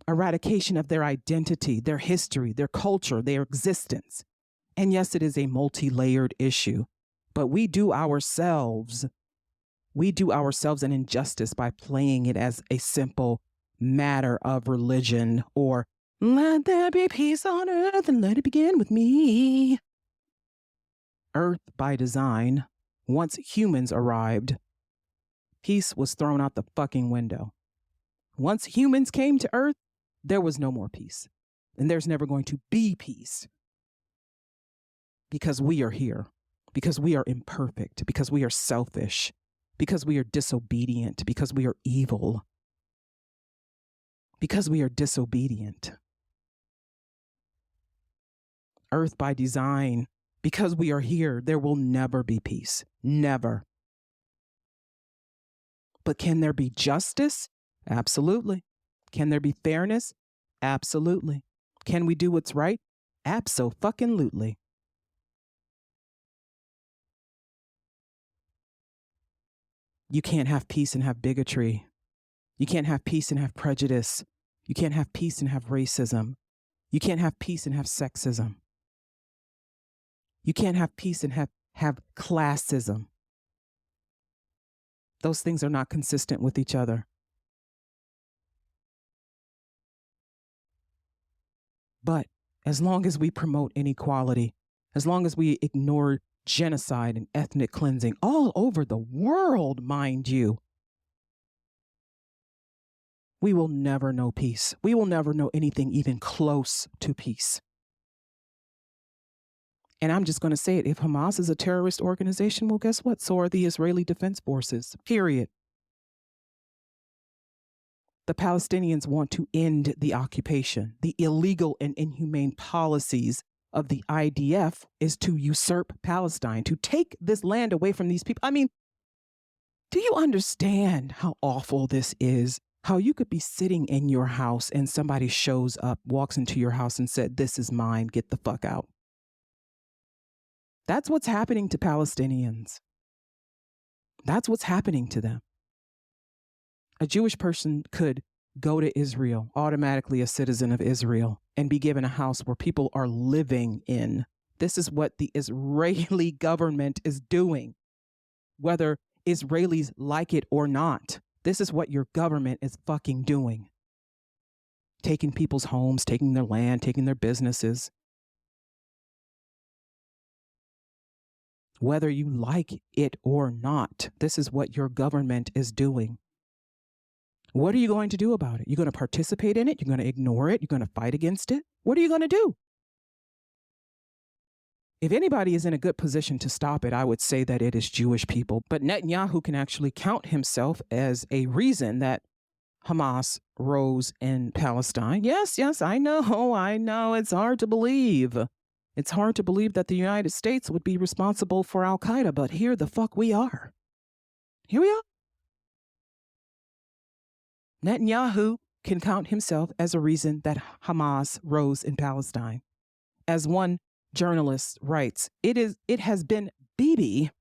Speaker 1: eradication of their identity, their history, their culture, their existence. And yes, it is a multi-layered issue, but we do ourselves an injustice by playing it as a simple matter of religion or let there be peace on earth and let it begin with me. Earth by design, once humans arrived, peace was thrown out the fucking window. Once humans came to Earth, there was no more peace. And there's never going to be peace. Because we are here. Because we are imperfect. Because we are selfish. Because we are disobedient. Because we are evil. Because we are disobedient. Earth by design. Because we are here, there will never be peace. Never. But can there be justice? Absolutely. Can there be fairness? Absolutely. Can we do what's right? Abso-fucking-lutely. You can't have peace and have bigotry. You can't have peace and have prejudice. You can't have peace and have racism. You can't have peace and have sexism. You can't have peace and have classism. Those things are not consistent with each other. But as long as we promote inequality, as long as we ignore genocide and ethnic cleansing all over the world, mind you, we will never know peace. We will never know anything even close to peace. And I'm just going to say it. If Hamas is a terrorist organization, well, guess what? So are the Israeli Defense Forces, period. The Palestinians want to end the occupation, the illegal and inhumane policies of the IDF is to usurp Palestine, to take this land away from these people. I mean, do you understand how awful this is? How you could be sitting in your house and somebody shows up, walks into your house and said, "This is mine, get the fuck out." That's what's happening to Palestinians. That's what's happening to them. A Jewish person could go to Israel, automatically a citizen of Israel, and be given a house where people are living in. This is what the Israeli government is doing, whether Israelis like it or not. This is what your government is fucking doing. Taking people's homes, taking their land, taking their businesses. Whether you like it or not, this is what your government is doing. What are you going to do about it? You're going to participate in it? You're going to ignore it? You're going to fight against it? What are you going to do? If anybody is in a good position to stop it, I would say that it is Jewish people. But Netanyahu can actually count himself as a reason that Hamas rose in Palestine. Yes, I know. It's hard to believe. It's hard to believe that the United States would be responsible for Al-Qaeda, but here the fuck we are. Here we are. Netanyahu can count himself as a reason that Hamas rose in Palestine. As one journalist writes, it has been Bibi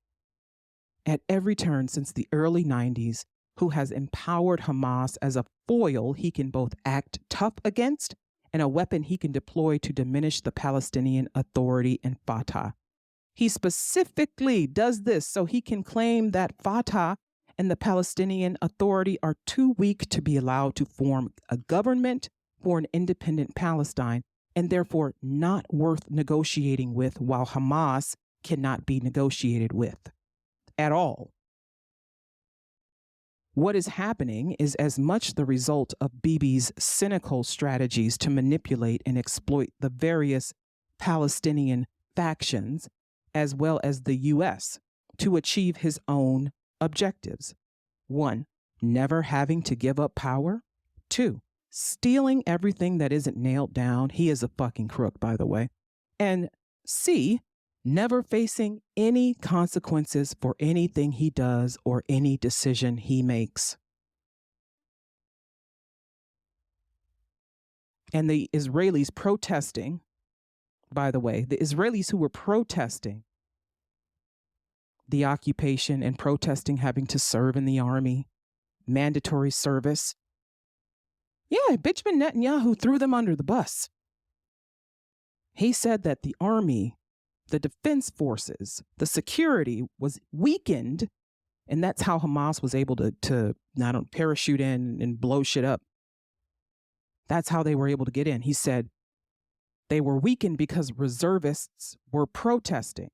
Speaker 1: at every turn since the early 90s who has empowered Hamas as a foil he can both act tough against and a weapon he can deploy to diminish the Palestinian Authority and Fatah. He specifically does this so he can claim that Fatah and the Palestinian Authority are too weak to be allowed to form a government for an independent Palestine and therefore not worth negotiating with, while Hamas cannot be negotiated with at all. What is happening is as much the result of Bibi's cynical strategies to manipulate and exploit the various Palestinian factions, as well as the U.S., to achieve his own objectives. 1, never having to give up power. 2, stealing everything that isn't nailed down. He is a fucking crook, by the way. And C, never facing any consequences for anything he does or any decision he makes. And the Israelis protesting, by the way, the Israelis who were protesting the occupation and protesting having to serve in the army, mandatory service. Yeah, Benjamin Netanyahu threw them under the bus. He said that the army, the defense forces, the security was weakened, and that's how Hamas was able to not parachute in and blow shit up. That's how they were able to get in. He said they were weakened because reservists were protesting.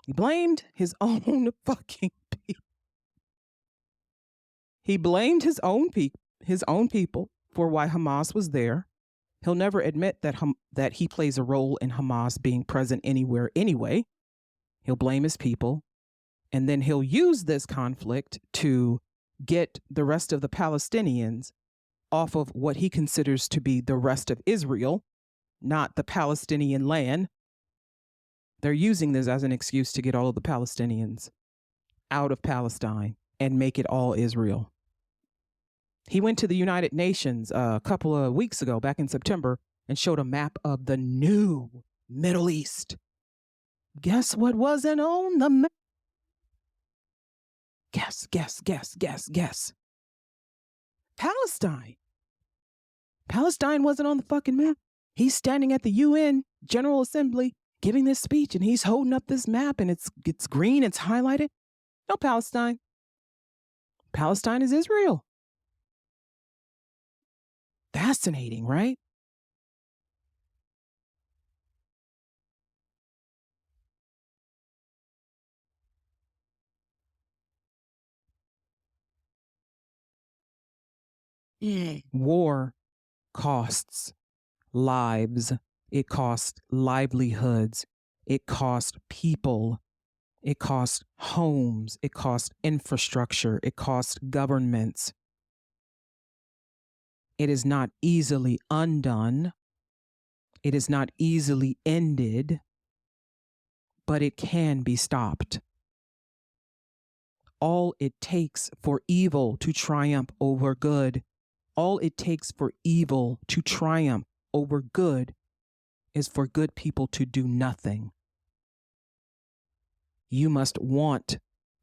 Speaker 1: He blamed his own fucking people. He blamed his own people for why Hamas was there. He'll never admit that he plays a role in Hamas being present anywhere anyway. He'll blame his people, and then he'll use this conflict to get the rest of the Palestinians off of what he considers to be the rest of Israel, not the Palestinian land. They're using this as an excuse to get all of the Palestinians out of Palestine and make it all Israel. He went to the United Nations a couple of weeks ago, back in September, and showed a map of the new Middle East. Guess what wasn't on the map? Guess. Palestine. Palestine wasn't on the fucking map. He's standing at the UN General Assembly giving this speech, and he's holding up this map, and it's green, it's highlighted. No Palestine. Palestine is Israel. Fascinating, right? War costs lives. It costs livelihoods. It costs people. It costs homes. It costs infrastructure. It costs governments. It is not easily undone. It is not easily ended, but it can be stopped. All it takes for evil to triumph over good, all it takes for evil to triumph over good is for good people to do nothing. You must want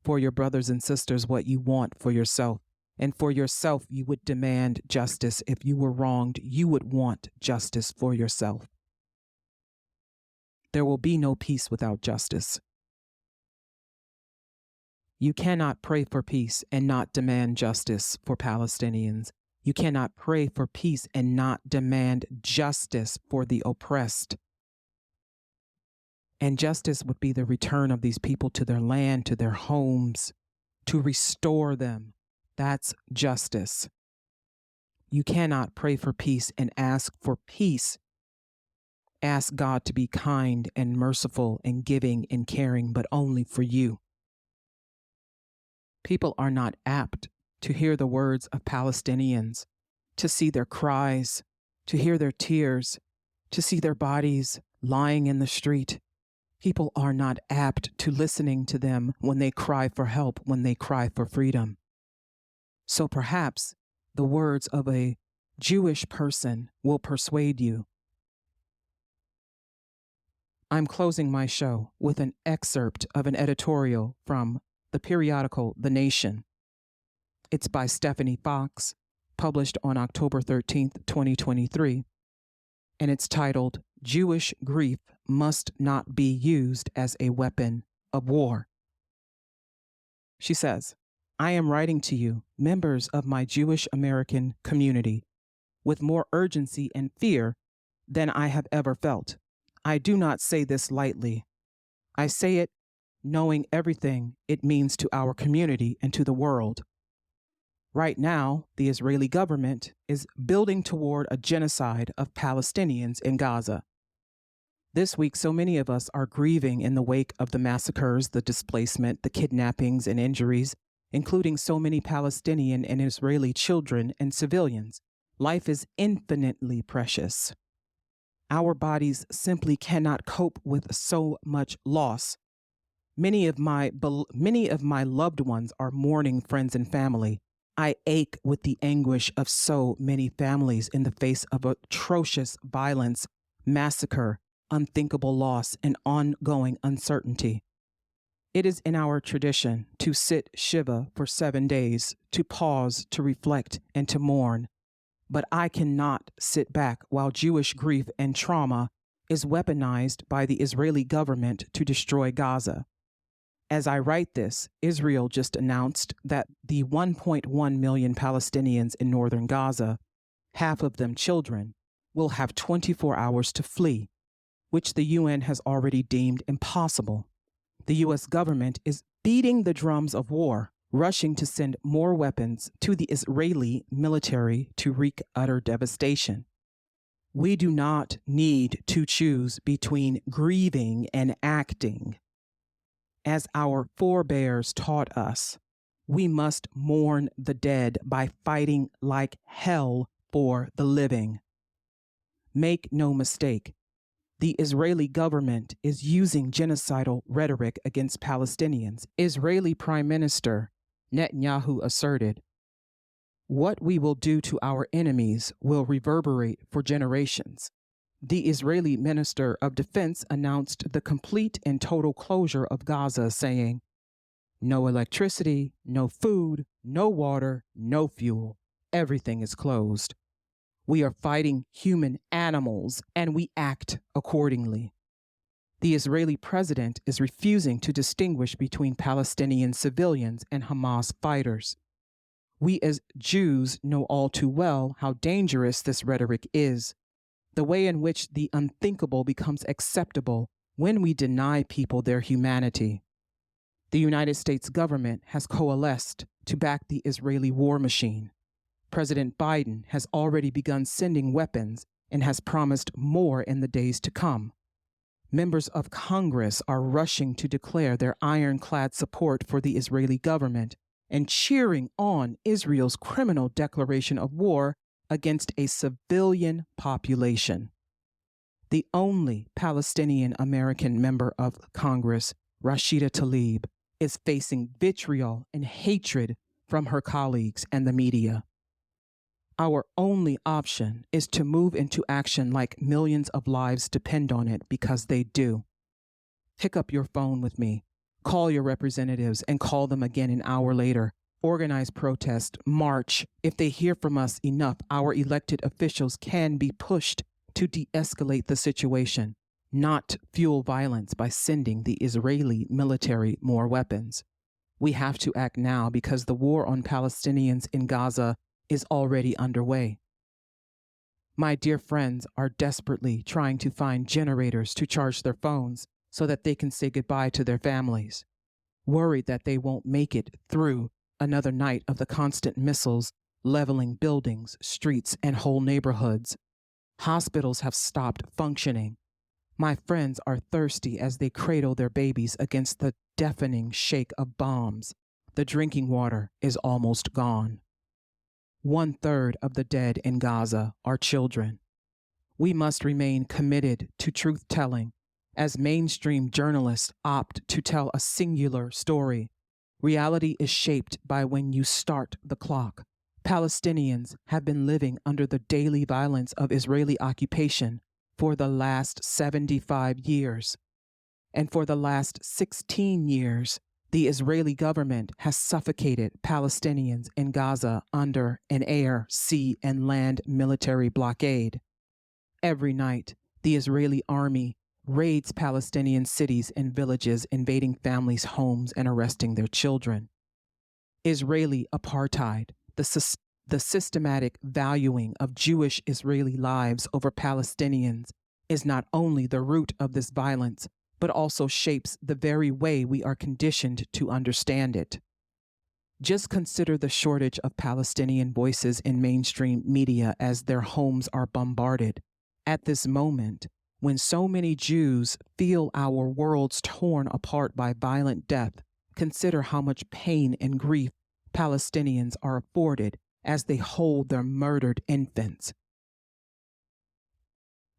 Speaker 1: for your brothers and sisters what you want for yourself. And for yourself, you would demand justice. If you were wronged, you would want justice for yourself. There will be no peace without justice. You cannot pray for peace and not demand justice for Palestinians. You cannot pray for peace and not demand justice for the oppressed. And justice would be the return of these people to their land, to their homes, to restore them. That's justice. You cannot pray for peace and ask for peace. Ask God to be kind and merciful and giving and caring, but only for you. People are not apt to hear the words of Palestinians, to see their cries, to hear their tears, to see their bodies lying in the street. People are not apt to listening to them when they cry for help, when they cry for freedom. So perhaps the words of a Jewish person will persuade you. I'm closing my show with an excerpt of an editorial from the periodical The Nation. It's by Stephanie Fox, published on October 13th, 2023, and it's titled, "Jewish Grief Must Not Be Used as a Weapon of War." She says, "I am writing to you, members of my Jewish American community, with more urgency and fear than I have ever felt. I do not say this lightly. I say it knowing everything it means to our community and to the world. Right now, the Israeli government is building toward a genocide of Palestinians in Gaza. This week, so many of us are grieving in the wake of the massacres, the displacement, the kidnappings and injuries, including so many Palestinian and Israeli children and civilians. Life is infinitely precious. Our bodies simply cannot cope with so much loss. Many of my loved ones are mourning friends and family. I ache with the anguish of so many families in the face of atrocious violence, massacre, unthinkable loss, and ongoing uncertainty. It is in our tradition to sit Shiva for 7 days, to pause, to reflect, and to mourn. But I cannot sit back while Jewish grief and trauma is weaponized by the Israeli government to destroy Gaza. As I write this, Israel just announced that the 1.1 million Palestinians in northern Gaza, half of them children, will have 24 hours to flee, which the UN has already deemed impossible. The U.S. government is beating the drums of war, rushing to send more weapons to the Israeli military to wreak utter devastation. We do not need to choose between grieving and acting. As our forebears taught us, we must mourn the dead by fighting like hell for the living. Make no mistake, the Israeli government is using genocidal rhetoric against Palestinians. Israeli Prime Minister Netanyahu asserted, "What we will do to our enemies will reverberate for generations." The Israeli Minister of Defense announced the complete and total closure of Gaza, saying, "No electricity, no food, no water, no fuel. Everything is closed. We are fighting human animals, and we act accordingly." The Israeli president is refusing to distinguish between Palestinian civilians and Hamas fighters. We as Jews know all too well how dangerous this rhetoric is. The way in which the unthinkable becomes acceptable when we deny people their humanity. The United States government has coalesced to back the Israeli war machine. President Biden has already begun sending weapons and has promised more in the days to come. Members of Congress are rushing to declare their ironclad support for the Israeli government and cheering on Israel's criminal declaration of war against a civilian population. The only Palestinian American member of Congress, Rashida Tlaib, is facing vitriol and hatred from her colleagues and the media. Our only option is to move into action like millions of lives depend on it, because they do. Pick up your phone with me. Call your representatives and call them again an hour later. Organize protest, march. If they hear from us enough, our elected officials can be pushed to de-escalate the situation, not fuel violence by sending the Israeli military more weapons. We have to act now because the war on Palestinians in Gaza is already underway. My dear friends are desperately trying to find generators to charge their phones so that they can say goodbye to their families, worried that they won't make it through another night of the constant missiles leveling buildings, streets, and whole neighborhoods. Hospitals have stopped functioning. My friends are thirsty as they cradle their babies against the deafening shake of bombs. The drinking water is almost gone. 1/3 of the dead in Gaza are children. We must remain committed to truth-telling as mainstream journalists opt to tell a singular story. Reality is shaped by when you start the clock. Palestinians have been living under the daily violence of Israeli occupation for the last 75 years. And for the last 16 years, the Israeli government has suffocated Palestinians in Gaza under an air, sea, and land military blockade. Every night, the Israeli army raids Palestinian cities and villages, invading families' homes and arresting their children. Israeli apartheid, the systematic valuing of Jewish Israeli lives over Palestinians, is not only the root of this violence, but also shapes the very way we are conditioned to understand it. Just consider the shortage of Palestinian voices in mainstream media as their homes are bombarded. At this moment, when so many Jews feel our worlds torn apart by violent death, consider how much pain and grief Palestinians are afforded as they hold their murdered infants.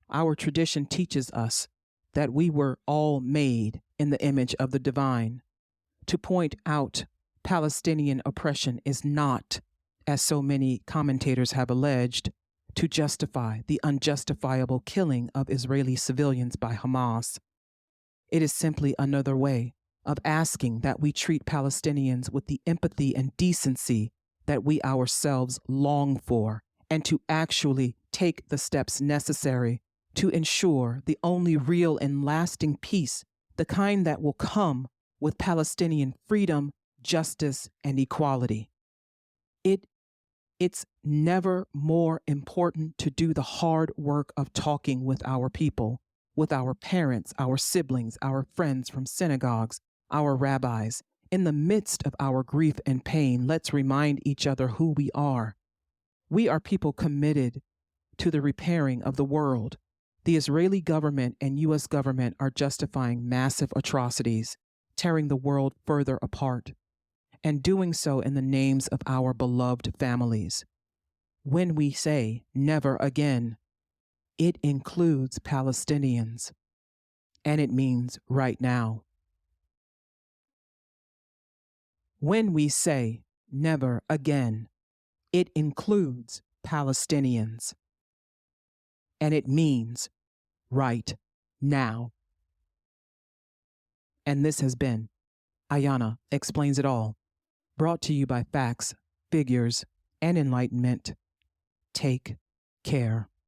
Speaker 1: Our tradition teaches us that we were all made in the image of the divine. To point out Palestinian oppression is not, as so many commentators have alleged, to justify the unjustifiable killing of Israeli civilians by Hamas. It is simply another way of asking that we treat Palestinians with the empathy and decency that we ourselves long for, and to actually take the steps necessary to ensure the only real and lasting peace, the kind that will come with Palestinian freedom, justice, and equality. It's never more important to do the hard work of talking with our people, with our parents, our siblings, our friends from synagogues, our rabbis. In the midst of our grief and pain, let's remind each other who we are. We are people committed to the repairing of the world. The Israeli government and U.S. government are justifying massive atrocities, tearing the world further apart, and doing so in the names of our beloved families. When we say never again, it includes Palestinians, and it means right now. When we say never again, it includes Palestinians, and it means right now. And this has been Ayana Explains It All, brought to you by facts, figures, and enlightenment. Take care.